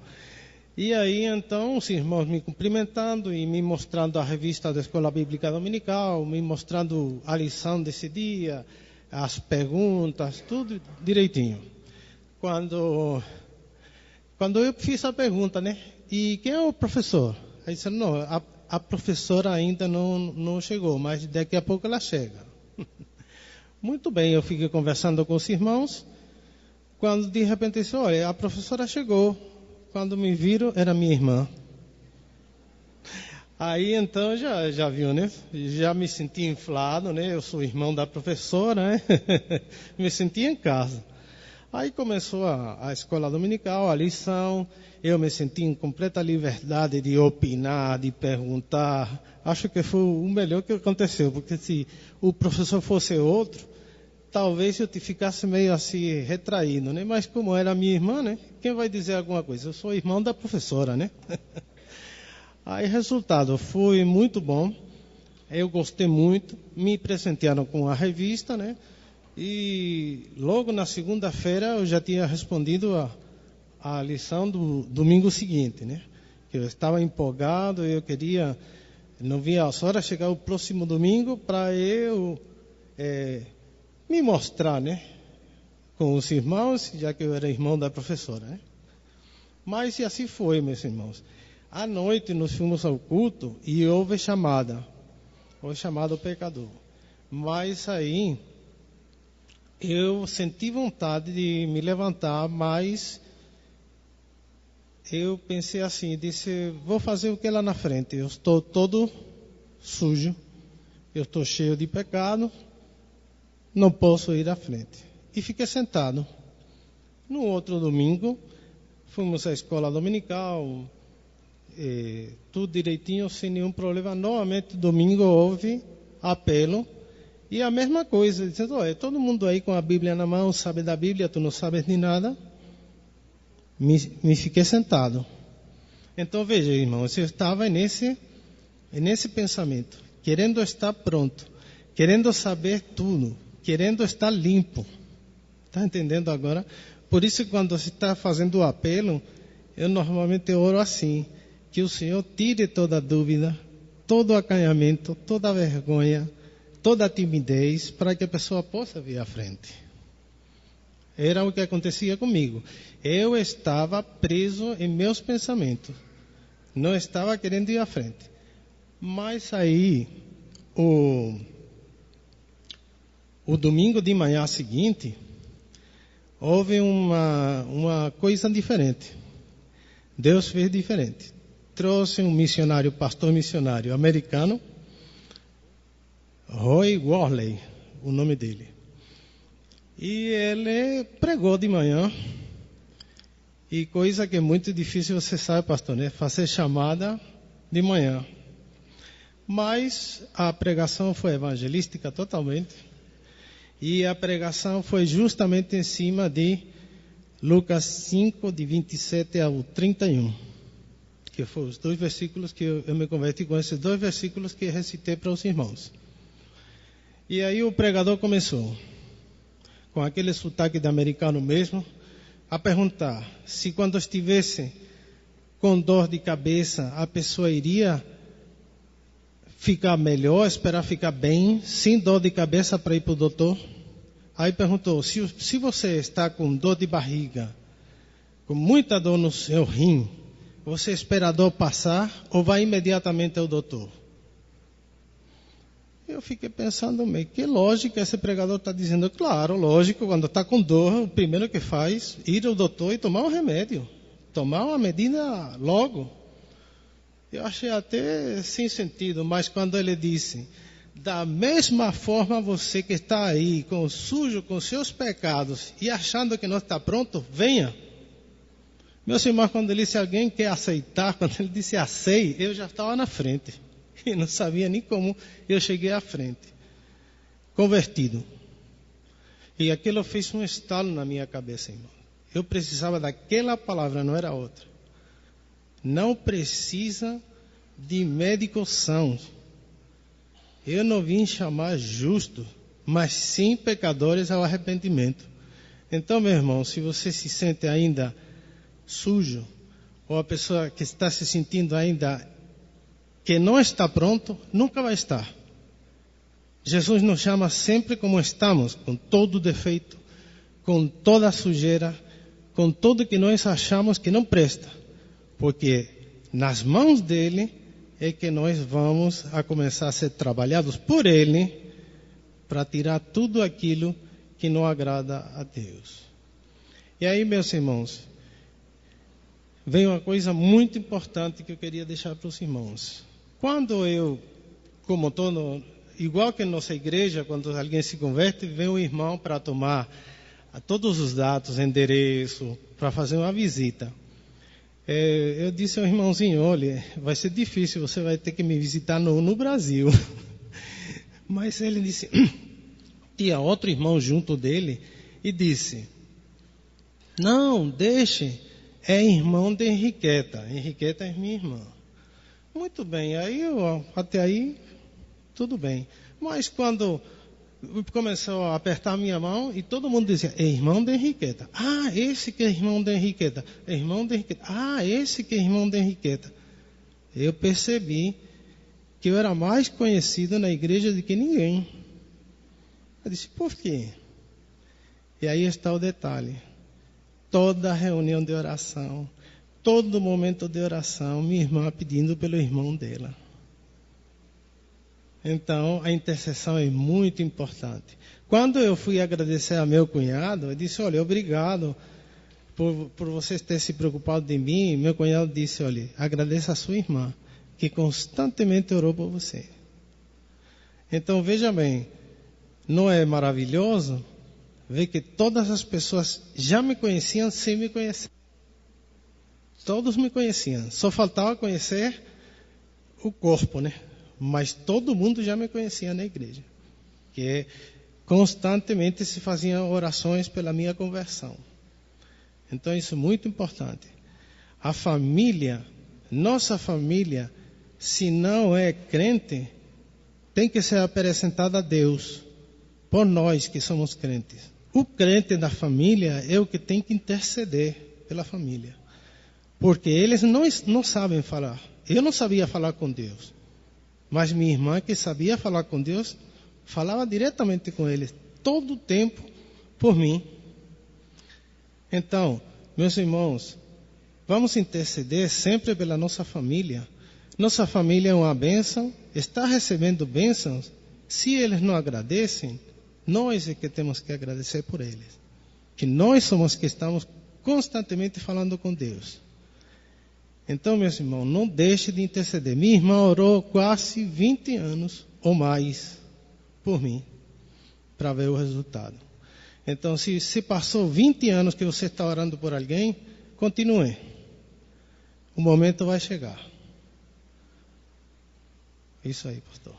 E aí então os irmãos me cumprimentando e me mostrando a revista da escola bíblica dominical, me mostrando a lição desse dia, as perguntas, tudo direitinho. Quando eu fiz a pergunta, né? E quem é o professor? Aí disseram, não, a professora ainda não chegou, mas daqui a pouco ela chega. Muito bem, eu fiquei conversando com os irmãos, quando de repente disse, olha, a professora chegou. Quando me viram, era minha irmã. Aí então já viu, né? Já me senti inflado, né? Eu sou irmão da professora, né? Me senti em casa. Aí começou a escola dominical, a lição. Eu me senti em completa liberdade de opinar, de perguntar. Acho que foi o melhor que aconteceu, porque se o professor fosse outro, talvez eu ficasse meio assim retraído, né? Mas como era minha irmã, né? Quem vai dizer alguma coisa? Eu sou irmão da professora, né? Aí resultado, foi muito bom. Eu gostei muito. Me presentearam com a revista, né? E logo na segunda-feira eu já tinha respondido a lição do domingo seguinte, né? Que eu estava empolgado, eu queria, não via as horas chegar o próximo domingo para eu me mostrar, né? Com os irmãos, já que eu era irmão da professora, né? Mas e assim foi, meus irmãos. À noite nós fomos ao culto e houve chamada. Foi chamado o pecador. Mas aí eu senti vontade de me levantar, mas eu pensei assim, disse, vou fazer o que lá na frente? Eu estou todo sujo, eu estou cheio de pecado, não posso ir à frente. E fiquei sentado. No outro domingo, fomos à escola dominical, tudo direitinho, sem nenhum problema. Novamente, domingo houve apelo, e a mesma coisa, dizendo, olha, todo mundo aí com a Bíblia na mão, sabe da Bíblia, tu não sabes de nada. Me fiquei sentado. Então, veja, irmãos, eu estava nesse pensamento, querendo estar pronto, querendo saber tudo, querendo estar limpo. Está entendendo agora? Por isso, quando você está fazendo o apelo, eu normalmente oro assim, que o Senhor tire toda dúvida, todo acanhamento, toda vergonha, toda timidez, para que a pessoa possa vir à frente. Era o que acontecia comigo. Eu estava preso em meus pensamentos. Não estava querendo ir à frente. Mas aí, o domingo de manhã seguinte, houve uma coisa diferente. Deus fez diferente. Trouxe um missionário, pastor missionário americano, Roy Worley, o nome dele. E ele pregou de manhã. E coisa que é muito difícil, você sabe, pastor, né? Fazer chamada de manhã. Mas a pregação foi evangelística totalmente. E a pregação foi justamente em cima de Lucas 5, de 27 ao 31. Que foram os 2 versículos que eu me converti com esses 2 versículos que recitei para os irmãos. E aí o pregador começou, com aquele sotaque de americano mesmo, a perguntar se quando estivesse com dor de cabeça, a pessoa iria ficar melhor, esperar ficar bem, sem dor de cabeça para ir para o doutor. Aí perguntou, se você está com dor de barriga, com muita dor no seu rim, você espera a dor passar ou vai imediatamente ao doutor? Eu fiquei pensando, que lógica esse pregador está dizendo. Claro, lógico, quando está com dor, o primeiro que faz é ir ao doutor e tomar um remédio. Tomar uma medida logo. Eu achei até sem sentido, mas quando ele disse, da mesma forma você que está aí, com sujo, com seus pecados, e achando que não está pronto, venha. Meus irmãos, quando ele disse alguém quer aceitar, quando ele disse aceite, eu já estava na frente. E não sabia nem como eu cheguei à frente. Convertido. E aquilo fez um estalo na minha cabeça, irmão. Eu precisava daquela palavra, não era outra. Não precisa de médicos sãos. Eu não vim chamar justos, mas sim pecadores ao arrependimento. Então, meu irmão, se você se sente ainda sujo, ou a pessoa que está se sentindo ainda que não está pronto, nunca vai estar. Jesus nos chama sempre como estamos, com todo defeito, com toda sujeira, com tudo que nós achamos que não presta. Porque nas mãos dele é que nós vamos a começar a ser trabalhados por ele para tirar tudo aquilo que não agrada a Deus. E aí, meus irmãos, vem uma coisa muito importante que eu queria deixar para os irmãos. Quando eu, como estou igual que na nossa igreja, quando alguém se converte, vem um irmão para tomar todos os dados, endereço, para fazer uma visita. Eu disse ao irmãozinho, olha, vai ser difícil, você vai ter que me visitar no Brasil. Mas ele disse, tinha outro irmão junto dele, e disse, não, deixe, é irmão de Henriqueta. Henriqueta é minha irmã. Muito bem, aí até aí, tudo bem. Mas quando começou a apertar a minha mão, e todo mundo dizia, é irmão de Henriqueta. Ah, esse que é irmão de Henriqueta. É irmão de Henriqueta. Ah, esse que é irmão de Henriqueta. Eu percebi que eu era mais conhecido na igreja do que ninguém. Eu disse, por quê? E aí está o detalhe. Toda reunião de oração, todo momento de oração, minha irmã pedindo pelo irmão dela. Então, a intercessão é muito importante. Quando eu fui agradecer a meu cunhado, eu disse, olha, obrigado por você ter se preocupado de mim. Meu cunhado disse, olha, agradeça a sua irmã, que constantemente orou por você. Então, veja bem, não é maravilhoso ver que todas as pessoas já me conheciam sem me conhecer. Todos me conheciam, só faltava conhecer o corpo, né? Mas todo mundo já me conhecia na igreja. Que constantemente se faziam orações pela minha conversão. Então isso é muito importante. A família, nossa família, se não é crente, tem que ser apresentada a Deus, por nós que somos crentes. O crente da família é o que tem que interceder pela família. Porque eles não sabem falar. Eu não sabia falar com Deus. Mas minha irmã, que sabia falar com Deus, falava diretamente com eles, todo o tempo, por mim. Então, meus irmãos, vamos interceder sempre pela nossa família. Nossa família é uma bênção, está recebendo bênçãos. Se eles não agradecem, nós é que temos que agradecer por eles. Que nós somos que estamos constantemente falando com Deus. Então, meus irmãos, não deixe de interceder. Minha irmã orou quase 20 anos ou mais por mim, para ver o resultado. Então, se passou 20 anos que você está orando por alguém, continue. O momento vai chegar. Isso aí, pastor.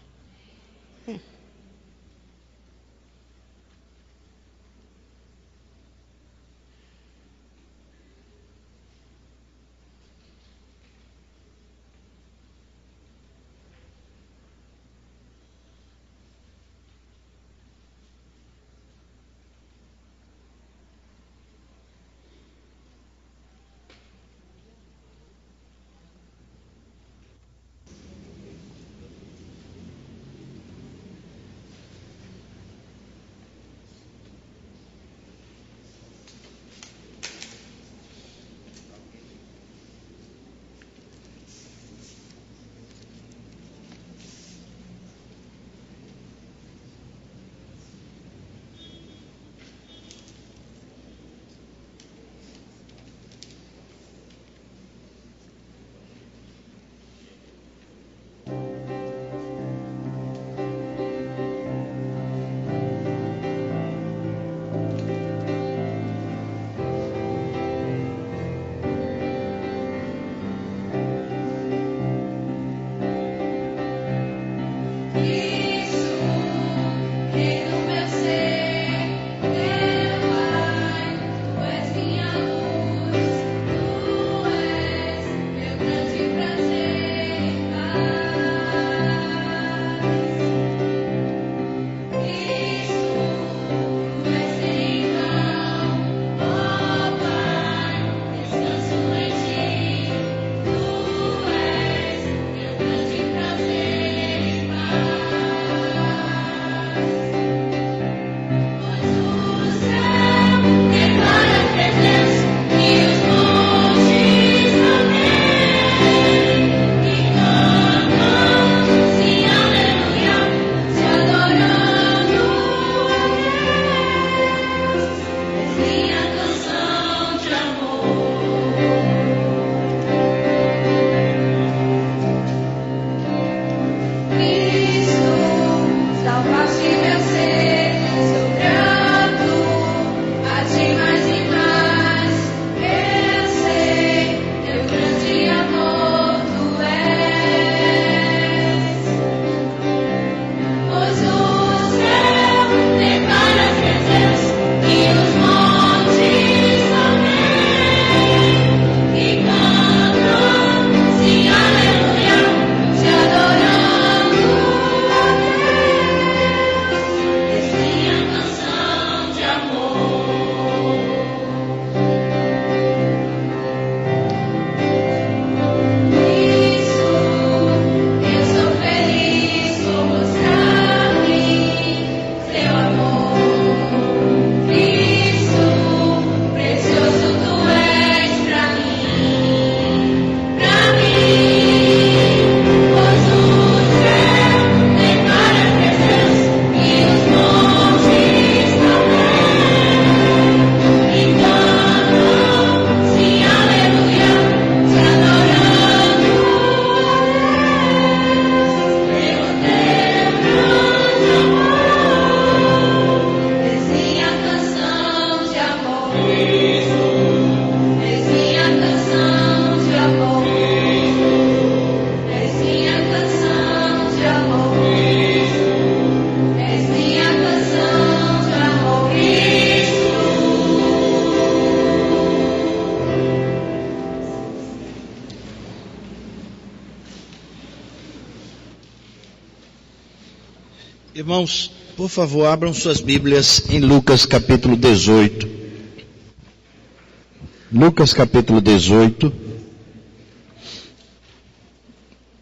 Irmãos, por favor, abram suas Bíblias em Lucas capítulo 18. Lucas capítulo 18.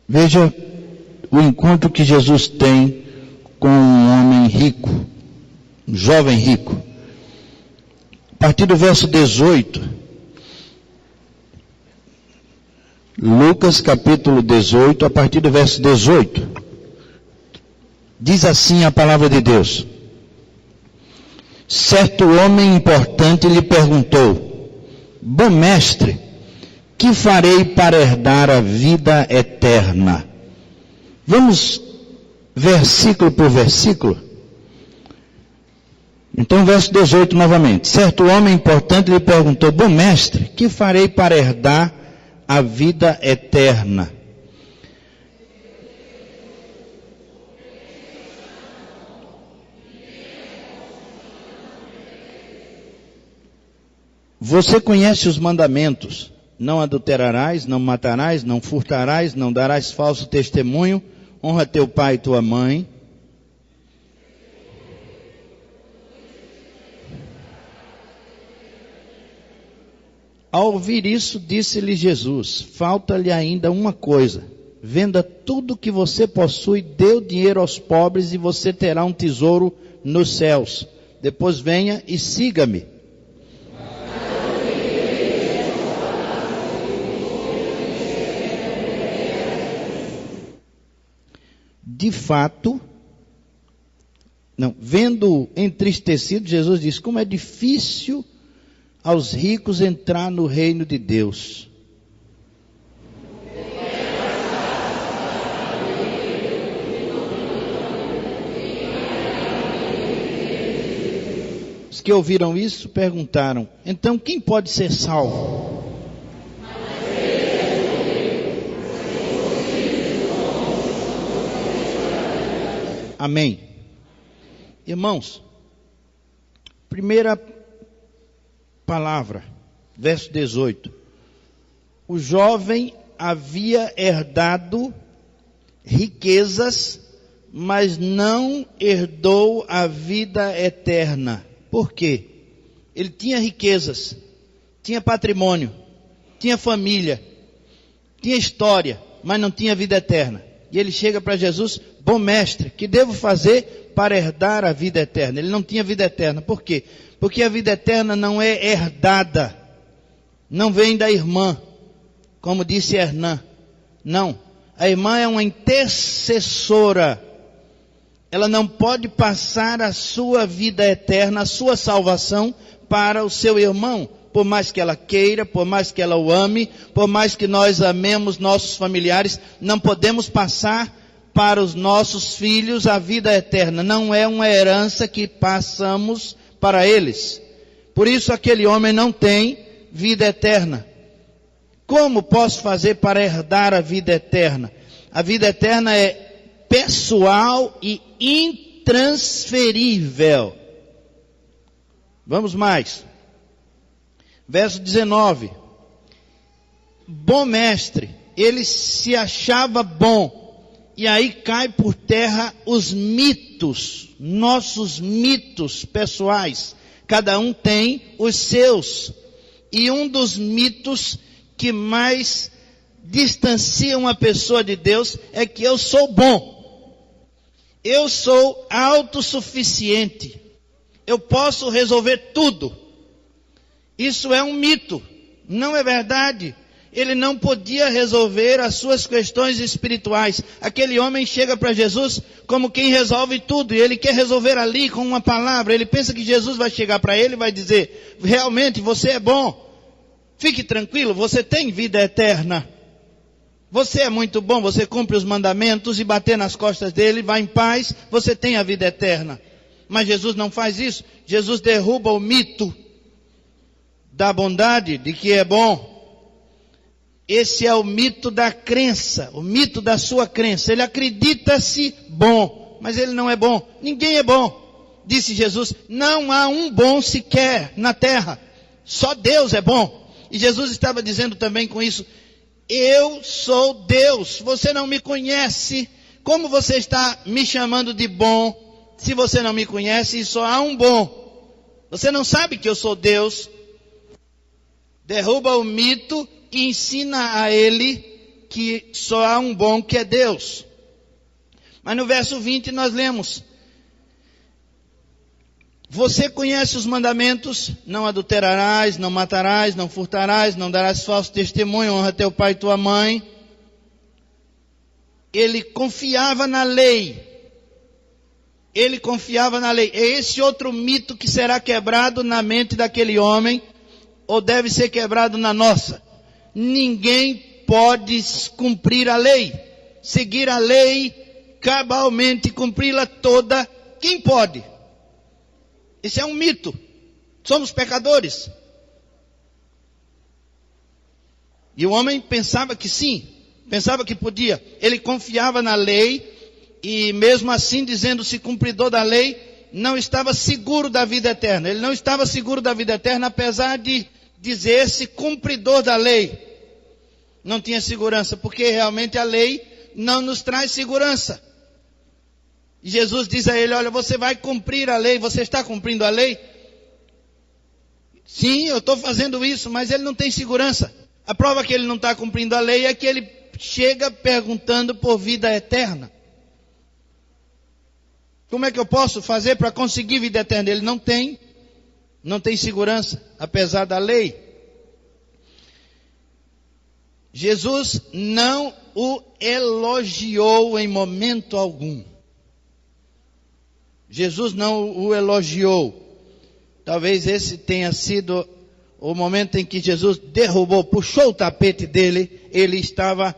Veja o encontro que Jesus tem com um homem rico, um jovem rico. A partir do verso 18, Lucas capítulo 18, a partir do verso 18, diz assim a palavra de Deus: certo homem importante lhe perguntou: bom mestre, que farei para herdar a vida eterna? Vamos versículo por versículo. Então, verso 18 novamente. Certo homem importante lhe perguntou: bom mestre, que farei para herdar a vida eterna? Você conhece os mandamentos: não adulterarás, não matarás, não furtarás, não darás falso testemunho, honra teu pai e tua mãe. Ao ouvir isso, disse-lhe Jesus: falta-lhe ainda uma coisa. Venda tudo o que você possui, dê o dinheiro aos pobres e você terá um tesouro nos céus. Depois venha e siga-me. De fato, vendo entristecido, Jesus disse: como é difícil aos ricos entrar no reino de Deus. Os que ouviram isso perguntaram: então quem pode ser salvo? Amém. Irmãos, primeira palavra, verso 18. O jovem havia herdado riquezas, mas não herdou a vida eterna. Por quê? Ele tinha riquezas, tinha patrimônio, tinha família, tinha história, mas não tinha vida eterna. E ele chega para Jesus: bom mestre, que devo fazer para herdar a vida eterna? Ele não tinha vida eterna. Por quê? Porque a vida eterna não é herdada, não vem da irmã, como disse Hernan. Não, a irmã é uma intercessora. Ela não pode passar a sua vida eterna, a sua salvação para o seu irmão, por mais que ela queira, por mais que ela o ame, por mais que nós amemos nossos familiares, não podemos passar para os nossos filhos a vida eterna. Não é uma herança que passamos para eles. Por isso aquele homem não tem vida eterna. Como posso fazer para herdar a vida eterna? A vida eterna é pessoal e intransferível. Vamos mais. Verso 19. Bom mestre, ele se achava bom. E aí cai por terra os mitos, nossos mitos pessoais. Cada um tem os seus. E um dos mitos que mais distancia uma pessoa de Deus é que eu sou bom. Eu sou autossuficiente. Eu posso resolver tudo. Isso é um mito. Não é verdade. Ele não podia resolver as suas questões espirituais. Aquele homem chega para Jesus como quem resolve tudo. E ele quer resolver ali com uma palavra. Ele pensa que Jesus vai chegar para ele e vai dizer: realmente você é bom. Fique tranquilo, você tem vida eterna. Você é muito bom, você cumpre os mandamentos e bater nas costas dele, vai em paz, você tem a vida eterna. Mas Jesus não faz isso. Jesus derruba o mito da bondade, de que é bom. Esse é o mito da crença, o mito da sua crença. Ele acredita-se bom, mas ele não é bom. Ninguém é bom. Disse Jesus: não há um bom sequer na terra. Só Deus é bom. E Jesus estava dizendo também com isso: eu sou Deus, você não me conhece. Como você está me chamando de bom, se você não me conhece e só há um bom? Você não sabe que eu sou Deus. Derruba o mito e ensina a ele que só há um bom, que é Deus. Mas no verso 20 nós lemos: você conhece os mandamentos: não adulterarás, não matarás, não furtarás, não darás falso testemunho, honra teu pai e tua mãe. Ele confiava na lei. Ele confiava na lei. É esse outro mito que será quebrado na mente daquele homem, ou deve ser quebrado na nossa. Ninguém pode cumprir a lei, seguir a lei cabalmente, cumpri-la toda. Quem pode? Esse é um mito. Somos pecadores. E o homem pensava que sim, pensava que podia. Ele confiava na lei e mesmo assim, dizendo-se cumpridor da lei, não estava seguro da vida eterna. Ele não estava seguro da vida eterna, apesar de dizer-se cumpridor da lei. Não tinha segurança, porque realmente a lei não nos traz segurança. E Jesus diz a ele: olha, você vai cumprir a lei. Você está cumprindo a lei? Sim, eu estou fazendo isso, mas ele não tem segurança. A prova que ele não está cumprindo a lei é que ele chega perguntando por vida eterna. Como é que eu posso fazer para conseguir vida eterna? Ele não tem segurança, apesar da lei. Jesus não o elogiou em momento algum. Jesus não o elogiou. Talvez esse tenha sido o momento em que Jesus derrubou, puxou o tapete dele. Ele estava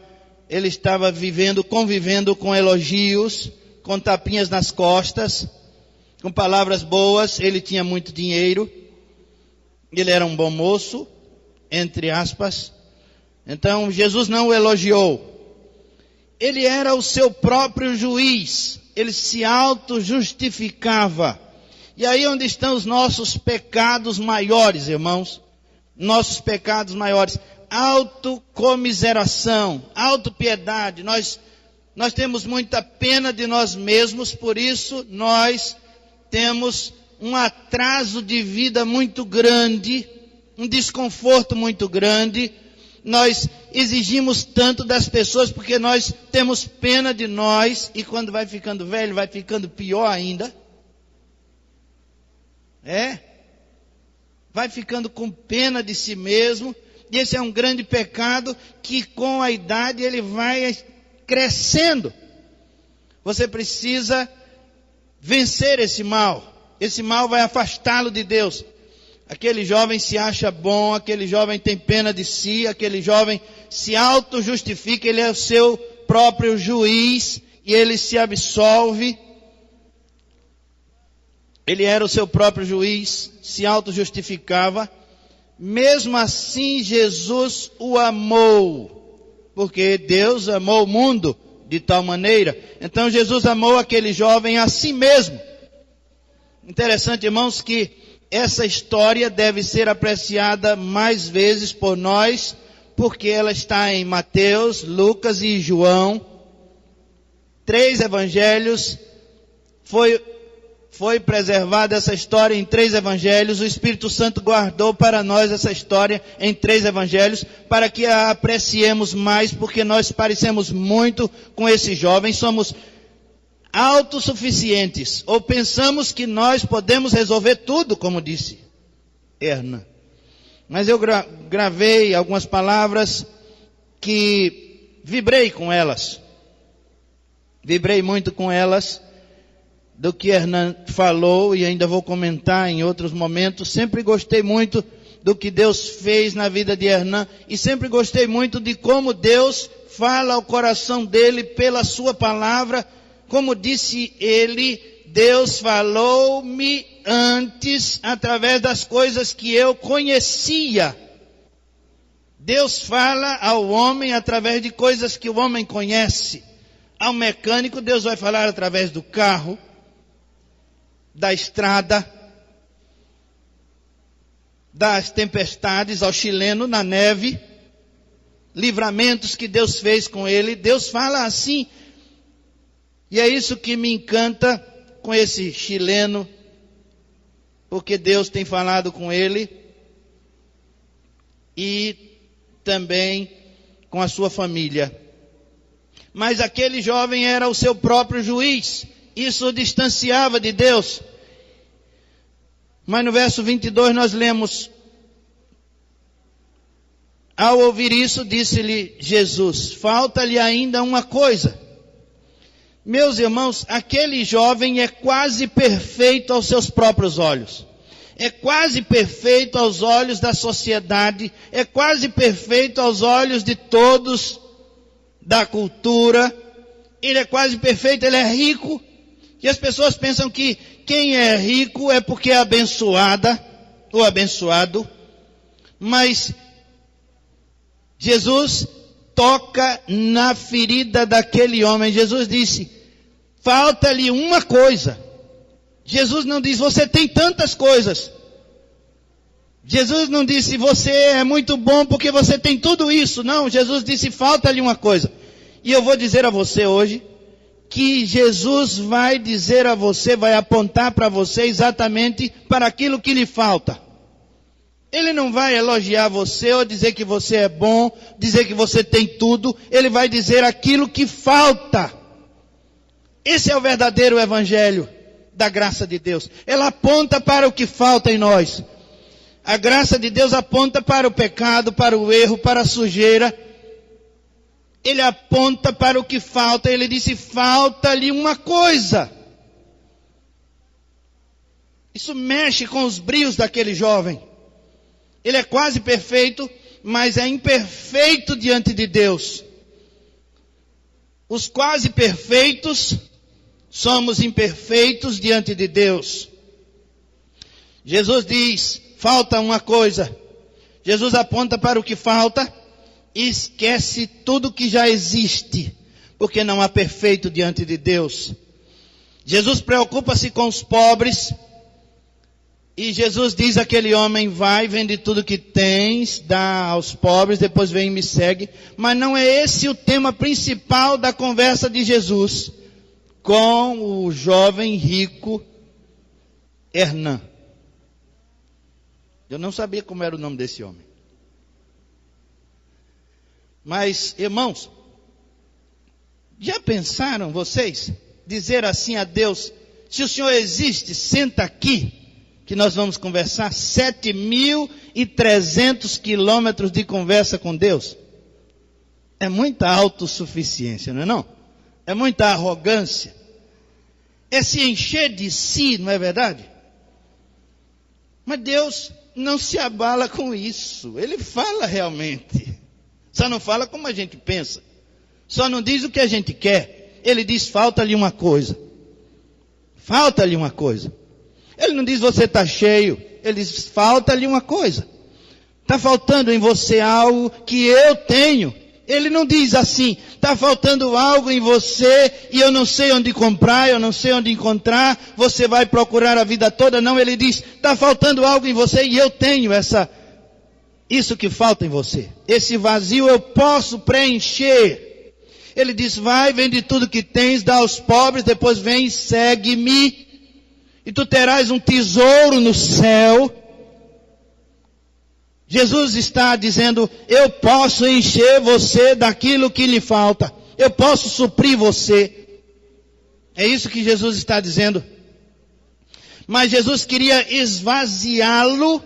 convivendo com elogios, com tapinhas nas costas, com palavras boas. Ele tinha muito dinheiro, ele era um bom moço, entre aspas. Então Jesus não o elogiou. Ele era o seu próprio juiz, ele se auto-justificava. E aí onde estão os nossos pecados maiores, irmãos? Nossos pecados maiores: autocomiseração, autopiedade. Nós temos muita pena de nós mesmos, por isso nós temos um atraso de vida muito grande, um desconforto muito grande. Nós exigimos tanto das pessoas porque nós temos pena de nós, e quando vai ficando velho, vai ficando pior ainda. Vai ficando com pena de si mesmo, e esse é um grande pecado que com a idade ele vai crescendo. Você precisa vencer esse mal. Esse mal vai afastá-lo de Deus. Aquele jovem se acha bom, aquele jovem tem pena de si, aquele jovem se auto-justifica, ele é o seu próprio juiz e ele se absolve. Ele era o seu próprio juiz, se auto-justificava. Mesmo assim, Jesus o amou, porque Deus amou o mundo de tal maneira. Então Jesus amou aquele jovem a si mesmo. Interessante, irmãos, que essa história deve ser apreciada mais vezes por nós, porque ela está em Mateus, Lucas e João. 3 evangelhos. Foi preservada essa história em 3 evangelhos. O Espírito Santo guardou para nós essa história em 3 evangelhos, para que a apreciemos mais, porque nós parecemos muito com esse jovem. Somos autossuficientes, ou pensamos que nós podemos resolver tudo, como disse Hernan. Mas eu gravei algumas palavras que vibrei com elas. Vibrei muito com elas, do que Hernan falou, e ainda vou comentar em outros momentos. Sempre gostei muito do que Deus fez na vida de Hernan, e sempre gostei muito de como Deus fala ao coração dele pela sua palavra. Como disse ele, Deus falou-me antes através das coisas que eu conhecia. Deus fala ao homem através de coisas que o homem conhece. Ao mecânico, Deus vai falar através do carro, da estrada, das tempestades, ao chileno na neve, livramentos que Deus fez com ele. Deus fala assim. E é isso que me encanta com esse chileno, porque Deus tem falado com ele, e também com a sua família. Mas aquele jovem era o seu próprio juiz. Isso o distanciava de Deus. Mas no verso 22 nós lemos: ao ouvir isso, disse-lhe Jesus: falta-lhe ainda uma coisa. Meus irmãos, aquele jovem é quase perfeito aos seus próprios olhos. É quase perfeito aos olhos da sociedade. É quase perfeito aos olhos de todos, da cultura. Ele é quase perfeito, ele é rico. E as pessoas pensam que quem é rico é porque é abençoada ou abençoado. Mas Jesus toca na ferida daquele homem. Jesus disse: falta-lhe uma coisa. Jesus não diz: você tem tantas coisas. Jesus não disse: você é muito bom porque você tem tudo isso. Não, Jesus disse: falta-lhe uma coisa. E eu vou dizer a você hoje que Jesus vai dizer a você, vai apontar para você exatamente para aquilo que lhe falta. Ele não vai elogiar você ou dizer que você é bom, dizer que você tem tudo. Ele vai dizer aquilo que falta. Esse é o verdadeiro evangelho da graça de Deus. Ela aponta para o que falta em nós. A graça de Deus aponta para o pecado, para o erro, para a sujeira. Ele aponta para o que falta. Ele disse: falta-lhe uma coisa. Isso mexe com os brios daquele jovem. Ele é quase perfeito, mas é imperfeito diante de Deus. Os quase perfeitos somos imperfeitos diante de Deus. Jesus diz: falta uma coisa. Jesus aponta para o que falta e esquece tudo que já existe, porque não há perfeito diante de Deus. Jesus preocupa-se com os pobres. E Jesus diz àquele homem: vai, vende tudo que tens, dá aos pobres, depois vem e me segue. Mas não é esse o tema principal da conversa de Jesus com o jovem rico Hernã. Eu não sabia como era o nome desse homem. Mas, irmãos, já pensaram vocês dizer assim a Deus: se o Senhor existe, senta aqui, que nós vamos conversar? 7.300 quilômetros de conversa com Deus. É muita autossuficiência, não é não? É muita arrogância. É se encher de si, não é verdade? Mas Deus não se abala com isso. Ele fala realmente. Só não fala como a gente pensa. Só não diz o que a gente quer. Ele diz: falta-lhe uma coisa. Falta-lhe uma coisa. Ele não diz: você está cheio. Ele diz: falta-lhe uma coisa. Está faltando em você algo que eu tenho. Ele não diz assim: está faltando algo em você e eu não sei onde comprar, eu não sei onde encontrar, você vai procurar a vida toda. Não, ele diz: está faltando algo em você e eu tenho isso que falta em você. Esse vazio eu posso preencher. Ele diz: vai, vende tudo que tens, dá aos pobres, depois vem e segue-me. E tu terás um tesouro no céu. Jesus está dizendo: eu posso encher você daquilo que lhe falta. Eu posso suprir você. É isso que Jesus está dizendo. Mas Jesus queria esvaziá-lo.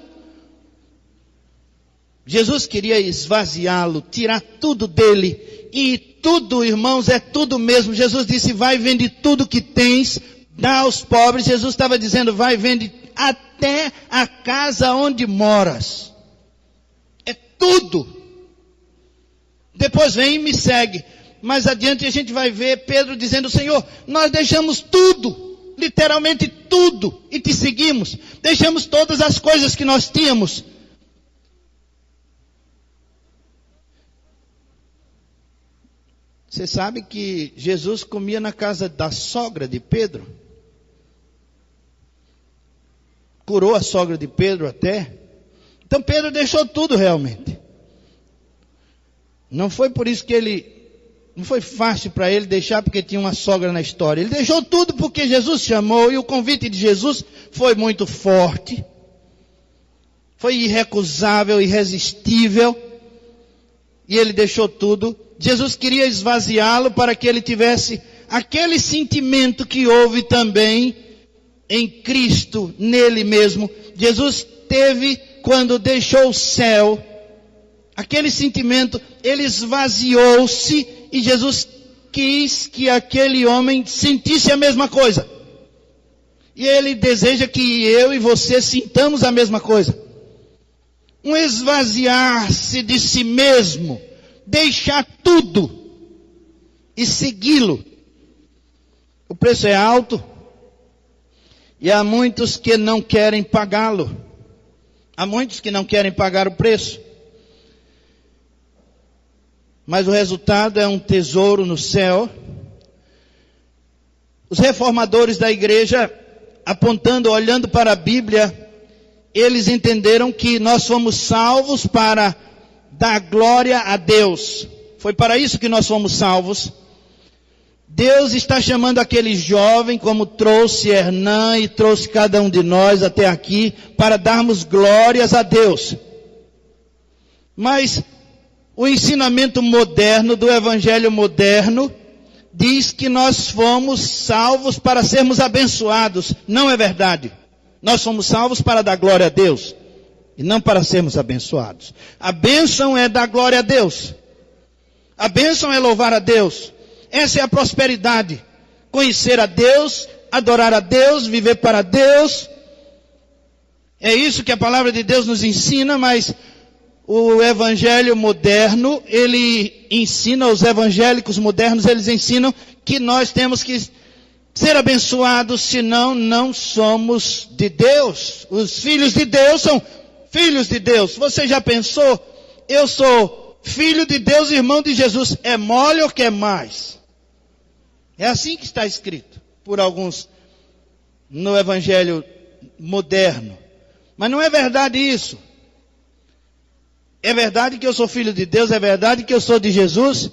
Jesus queria esvaziá-lo, tirar tudo dele. E tudo, irmãos, é tudo mesmo. Jesus disse: vai, vende tudo que tens, dá aos pobres. Jesus estava dizendo: vai, vende até a casa onde moras. É tudo. Depois vem e me segue. Mais adiante a gente vai ver Pedro dizendo: Senhor, nós deixamos tudo, literalmente tudo, e te seguimos. Deixamos todas as coisas que nós tínhamos. Você sabe que Jesus comia na casa da sogra de Pedro? Curou a sogra de Pedro até. Então Pedro deixou tudo realmente. Não foi por isso que não foi fácil para ele deixar, porque tinha uma sogra na história. Ele deixou tudo porque Jesus chamou, e o convite de Jesus foi muito forte. Foi irrecusável, irresistível. E ele deixou tudo. Jesus queria esvaziá-lo para que ele tivesse aquele sentimento que houve também em Cristo, nele mesmo. Jesus teve quando deixou o céu, aquele sentimento, ele esvaziou-se e Jesus quis que aquele homem sentisse a mesma coisa. E ele deseja que eu e você sintamos a mesma coisa. Um esvaziar-se de si mesmo, deixar tudo e segui-lo. O preço é alto e há muitos que não querem pagá-lo. Há muitos que não querem pagar o preço. Mas o resultado é um tesouro no céu. Os reformadores da igreja, apontando, olhando para a Bíblia, eles entenderam que nós fomos salvos para dar glória a Deus. Foi para isso que nós fomos salvos. Deus está chamando aquele jovem, como trouxe Hernan e trouxe cada um de nós até aqui, para darmos glórias a Deus. Mas o ensinamento moderno, do evangelho moderno, diz que nós fomos salvos para sermos abençoados. Não é verdade. Nós fomos salvos para dar glória a Deus e não para sermos abençoados. A bênção é dar glória a Deus. A bênção é louvar a Deus. Essa é a prosperidade. Conhecer a Deus, adorar a Deus, viver para Deus. É isso que a palavra de Deus nos ensina, mas o evangelho moderno, ele ensina, os evangélicos modernos, eles ensinam que nós temos que ser abençoados, senão não somos de Deus. Os filhos de Deus são filhos de Deus. Você já pensou? Eu sou filho de Deus, irmão de Jesus. É mole ou quer mais? É assim que está escrito por alguns no evangelho moderno. Mas não é verdade isso. É verdade que eu sou filho de Deus, é verdade que eu sou de Jesus.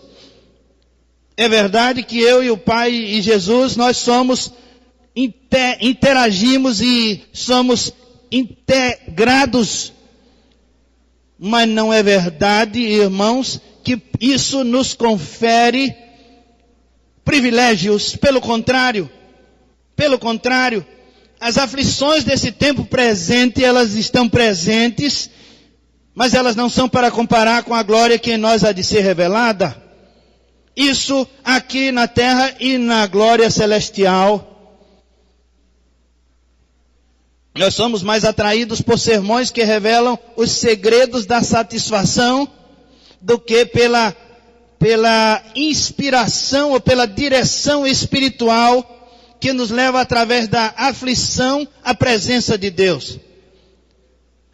É verdade que eu e o Pai e Jesus, nós somos, interagimos e somos integrados. Mas não é verdade, irmãos, que isso nos confere privilégios. Pelo contrário, as aflições desse tempo presente, elas estão presentes, mas elas não são para comparar com a glória que em nós há de ser revelada. Isso aqui na terra e na glória celestial. Nós somos mais atraídos por sermões que revelam os segredos da satisfação do que pela inspiração ou pela direção espiritual que nos leva através da aflição à presença de Deus.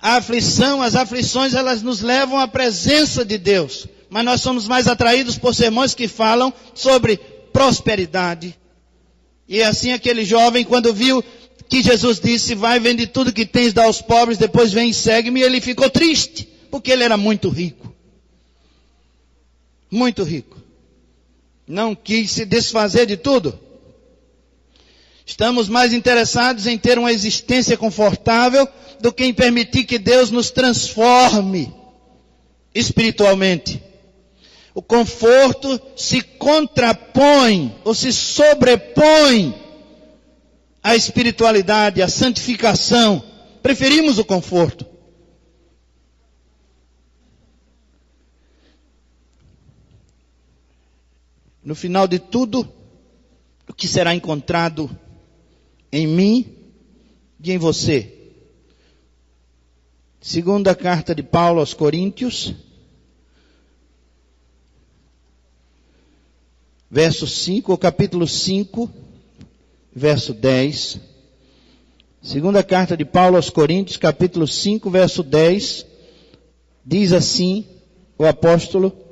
As aflições, elas nos levam à presença de Deus. Mas nós somos mais atraídos por sermões que falam sobre prosperidade. E assim aquele jovem, quando viu que Jesus disse, vai, vende tudo que tens, dá aos pobres, depois vem e segue-me, ele ficou triste, porque ele era muito rico. Muito rico. Não quis se desfazer de tudo. Estamos mais interessados em ter uma existência confortável do que em permitir que Deus nos transforme espiritualmente. O conforto se contrapõe ou se sobrepõe à espiritualidade, à santificação. Preferimos o conforto. No final de tudo, o que será encontrado em mim e em você? Segunda carta de Paulo aos Coríntios, verso 5, ou capítulo 5, verso 10. Segunda carta de Paulo aos Coríntios, capítulo 5, verso 10, diz assim o apóstolo: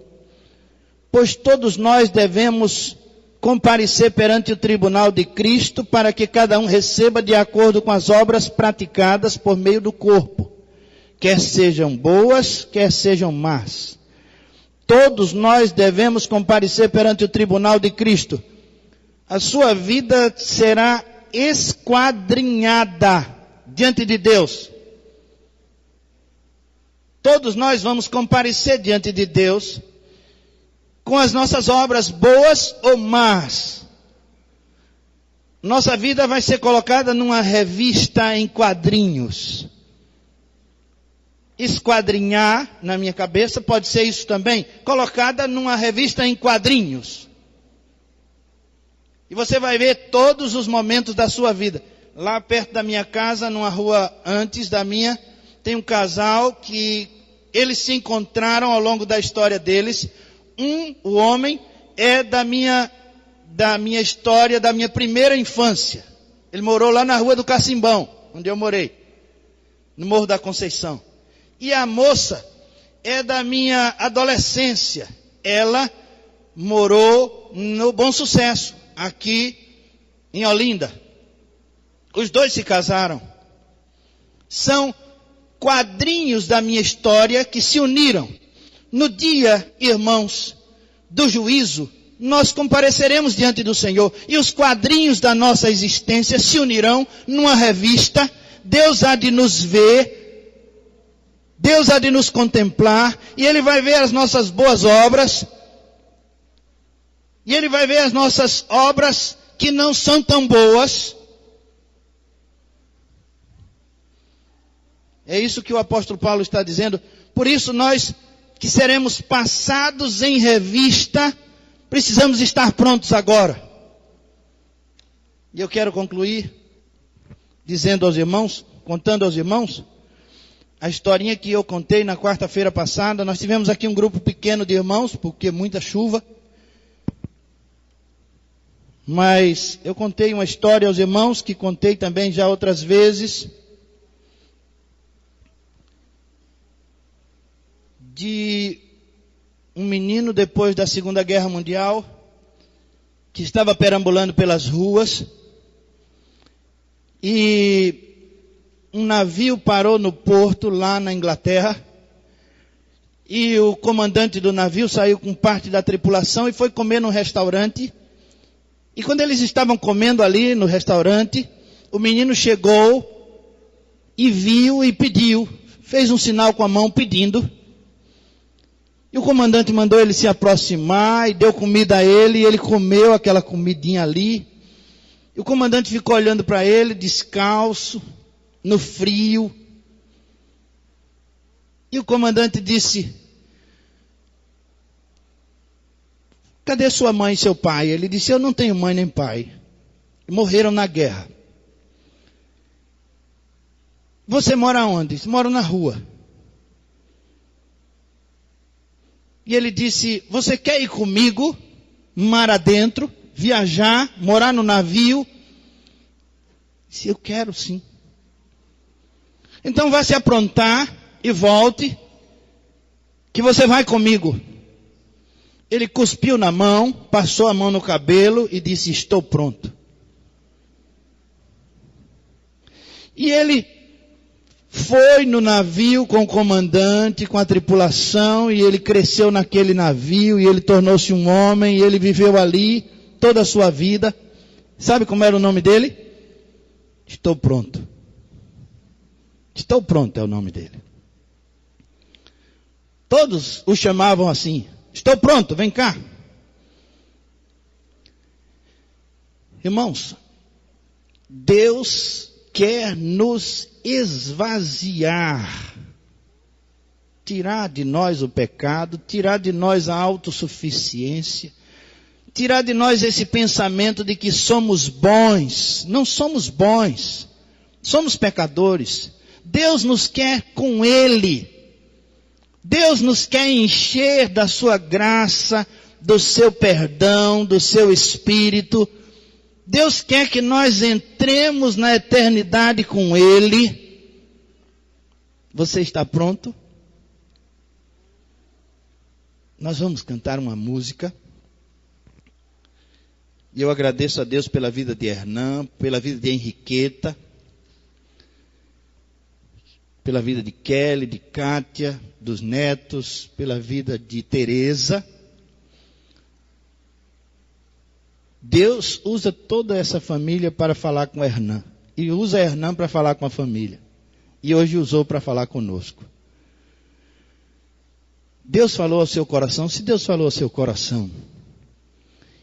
pois todos nós devemos comparecer perante o tribunal de Cristo, para que cada um receba de acordo com as obras praticadas por meio do corpo, quer sejam boas, quer sejam más. Todos nós devemos comparecer perante o tribunal de Cristo. A sua vida será esquadrinhada diante de Deus. Todos nós vamos comparecer diante de Deus com as nossas obras, boas ou más. Nossa vida vai ser colocada numa revista em quadrinhos. Esquadrinhar, na minha cabeça, pode ser isso também, colocada numa revista em quadrinhos. E você vai ver todos os momentos da sua vida. Lá perto da minha casa, numa rua antes da minha, tem um casal que eles se encontraram ao longo da história deles. O homem, é da minha história, da minha primeira infância. Ele morou lá na rua do Cacimbão, onde eu morei, no Morro da Conceição. E a moça é da minha adolescência. Ela morou no Bom Sucesso, aqui em Olinda. Os dois se casaram. São quadrinhos da minha história que se uniram. No dia, irmãos, do juízo, nós compareceremos diante do Senhor. E os quadrinhos da nossa existência se unirão numa revista. Deus há de nos ver. Deus há de nos contemplar. E Ele vai ver as nossas boas obras. E Ele vai ver as nossas obras que não são tão boas. É isso que o apóstolo Paulo está dizendo. Por isso nós que seremos passados em revista, precisamos estar prontos agora. E eu quero concluir dizendo aos irmãos, contando aos irmãos, a historinha que eu contei na quarta-feira passada. Nós tivemos aqui um grupo pequeno de irmãos, porque muita chuva. Mas eu contei uma história aos irmãos, que contei também já outras vezes, de um menino depois da Segunda Guerra Mundial, que estava perambulando pelas ruas, e um navio parou no porto lá na Inglaterra, e o comandante do navio saiu com parte da tripulação e foi comer num restaurante. E quando eles estavam comendo ali no restaurante, o menino chegou e viu e pediu, fez um sinal com a mão pedindo. E o comandante mandou ele se aproximar e deu comida a ele, e ele comeu aquela comidinha ali. E o comandante ficou olhando para ele, descalço, no frio. E o comandante disse: cadê sua mãe e seu pai? Ele disse: eu não tenho mãe nem pai. Morreram na guerra. Você mora onde? Moro na rua. E ele disse: você quer ir comigo, mar adentro, viajar, morar no navio? Disse: eu quero sim. Então vá se aprontar e volte, que você vai comigo. Ele cuspiu na mão, passou a mão no cabelo e disse: estou pronto. E ele foi no navio com o comandante, com a tripulação, e ele cresceu naquele navio, e ele tornou-se um homem, e ele viveu ali toda a sua vida. Sabe como era o nome dele? Estou pronto. Estou pronto é o nome dele. Todos o chamavam assim: estou pronto, vem cá. Irmãos, Deus quer nos esvaziar, tirar de nós o pecado, tirar de nós a autossuficiência, tirar de nós esse pensamento de que somos bons. Não somos bons, somos pecadores. Deus nos quer com Ele. Deus nos quer encher da sua graça, do seu perdão, do seu Espírito. Deus quer que nós entremos na eternidade com Ele. Você está pronto? Nós vamos cantar uma música. E eu agradeço a Deus pela vida de Hernan, pela vida de Henriqueta, pela vida de Kelly, de Kátia, dos netos, pela vida de Teresa. Deus usa toda essa família para falar com Hernan. E usa Hernan para falar com a família. E hoje usou para falar conosco. Deus falou ao seu coração. Se Deus falou ao seu coração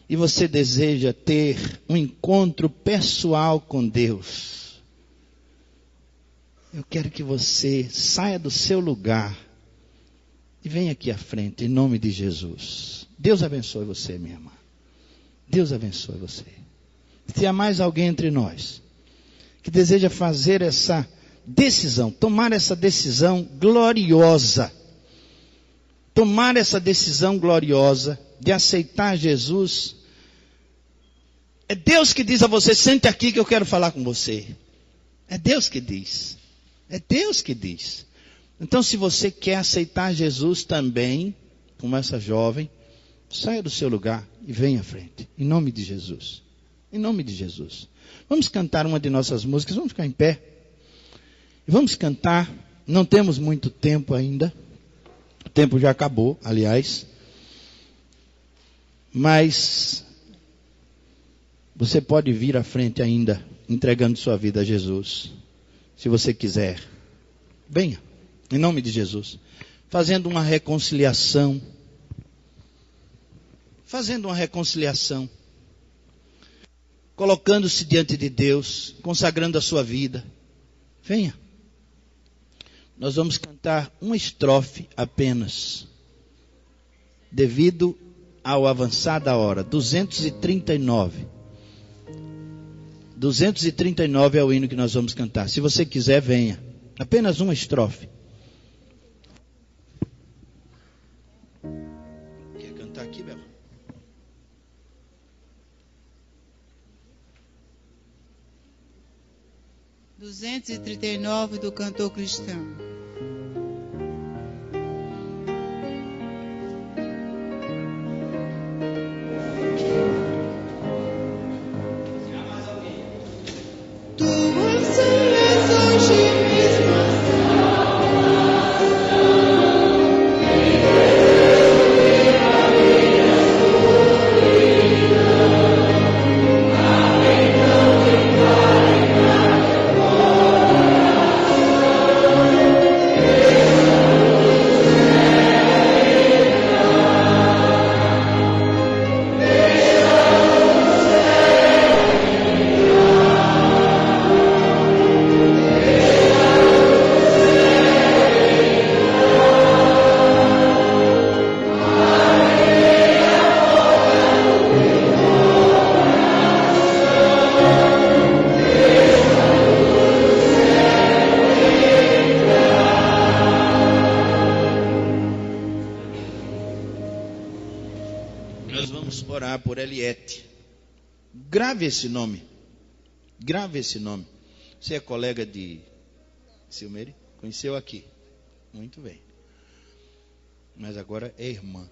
e você deseja ter um encontro pessoal com Deus, eu quero que você saia do seu lugar e venha aqui à frente, em nome de Jesus. Deus abençoe você, minha irmã. Deus abençoe você. Se há mais alguém entre nós que deseja fazer essa decisão, tomar essa decisão gloriosa, tomar essa decisão gloriosa de aceitar Jesus, é Deus que diz a você: sente aqui que eu quero falar com você. É Deus que diz. É Deus que diz. Então, se você quer aceitar Jesus também, como essa jovem, saia do seu lugar e venha à frente. Em nome de Jesus. Em nome de Jesus. Vamos cantar uma de nossas músicas. Vamos ficar em pé. E vamos cantar. Não temos muito tempo ainda. O tempo já acabou, aliás. Mas você pode vir à frente ainda, entregando sua vida a Jesus. Se você quiser. Venha. Em nome de Jesus. Fazendo uma reconciliação. Fazendo uma reconciliação. Colocando-se diante de Deus. Consagrando a sua vida. Venha. Nós vamos cantar uma estrofe apenas. Devido ao avançar da hora. 239. 239 é o hino que nós vamos cantar. Se você quiser, venha. Apenas uma estrofe. Quer cantar aqui, Bela? – 239 do cantor cristão. Grave esse nome. Grave esse nome. Você é colega de Silmeire? Conheceu aqui. Muito bem. Mas agora é irmã.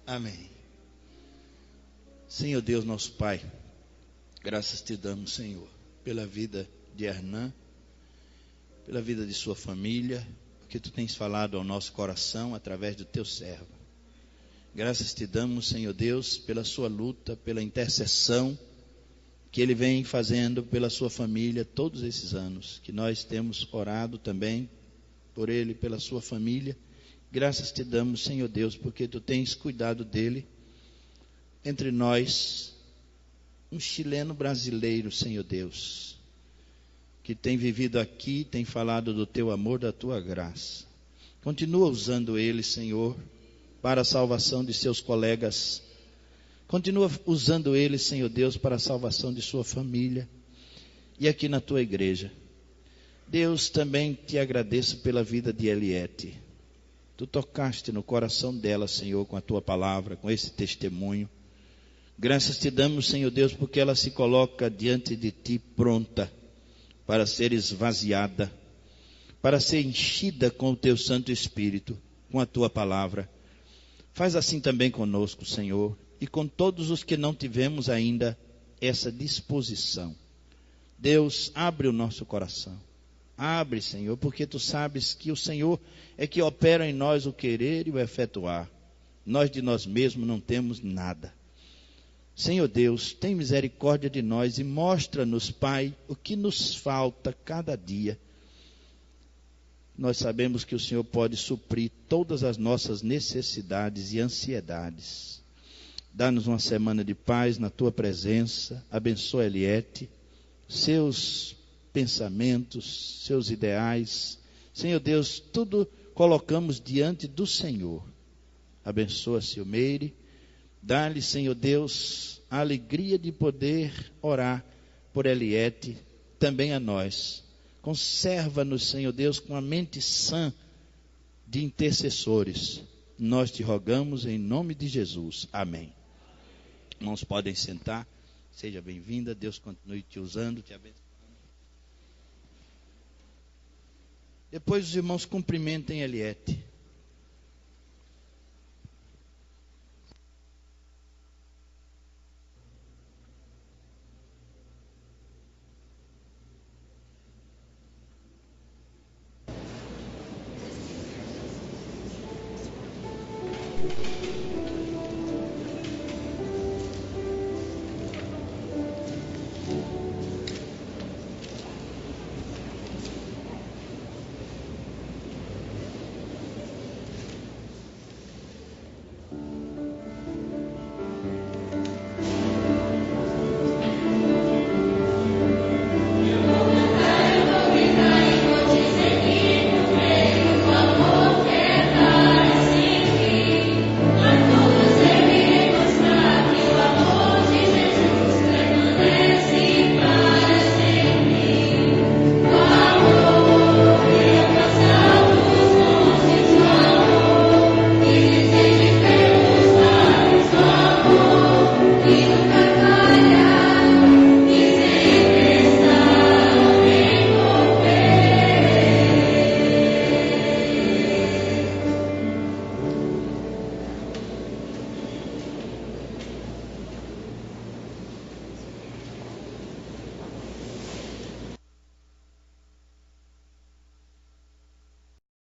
Amém. Senhor Deus, nosso Pai, graças te damos, Senhor, pela vida de Hernan, pela vida de sua família, porque tu tens falado ao nosso coração através do teu servo. Graças te damos, Senhor Deus, pela sua luta, pela intercessão que ele vem fazendo pela sua família todos esses anos, que nós temos orado também por ele, pela sua família. Graças te damos, Senhor Deus, porque tu tens cuidado dele. Entre nós, um chileno brasileiro, Senhor Deus, que tem vivido aqui, tem falado do teu amor, da tua graça. Continua usando ele, Senhor, para a salvação de seus colegas. Continua usando ele, Senhor Deus, para a salvação de sua família. E aqui na tua igreja. Deus, também te agradeço pela vida de Eliette. Tu tocaste no coração dela, Senhor, com a tua palavra, com esse testemunho. Graças te damos, Senhor Deus, porque ela se coloca diante de ti pronta para ser esvaziada, para ser enchida com o teu Santo Espírito, com a tua palavra. Faz assim também conosco, Senhor, e com todos os que não tivemos ainda essa disposição. Deus, abre o nosso coração. Abre, Senhor, porque tu sabes que o Senhor é que opera em nós o querer e o efetuar. Nós de nós mesmos não temos nada. Senhor Deus, tem misericórdia de nós e mostra-nos, Pai, o que nos falta cada dia. nós sabemos que o Senhor pode suprir todas as nossas necessidades e ansiedades. Dá-nos uma semana de paz na tua presença. Abençoa Eliette, seus pensamentos, seus ideais. Senhor Deus, tudo colocamos diante do Senhor. Abençoa Silmeire. Dá-lhe, Senhor Deus, a alegria de poder orar por Eliette, também a nós. Conserva-nos, Senhor Deus, com a mente sã de intercessores. Nós te rogamos em nome de Jesus. Amém. Irmãos, podem sentar. Seja bem-vinda. Deus continue te usando, te abençoando. Depois os irmãos cumprimentem Eliette.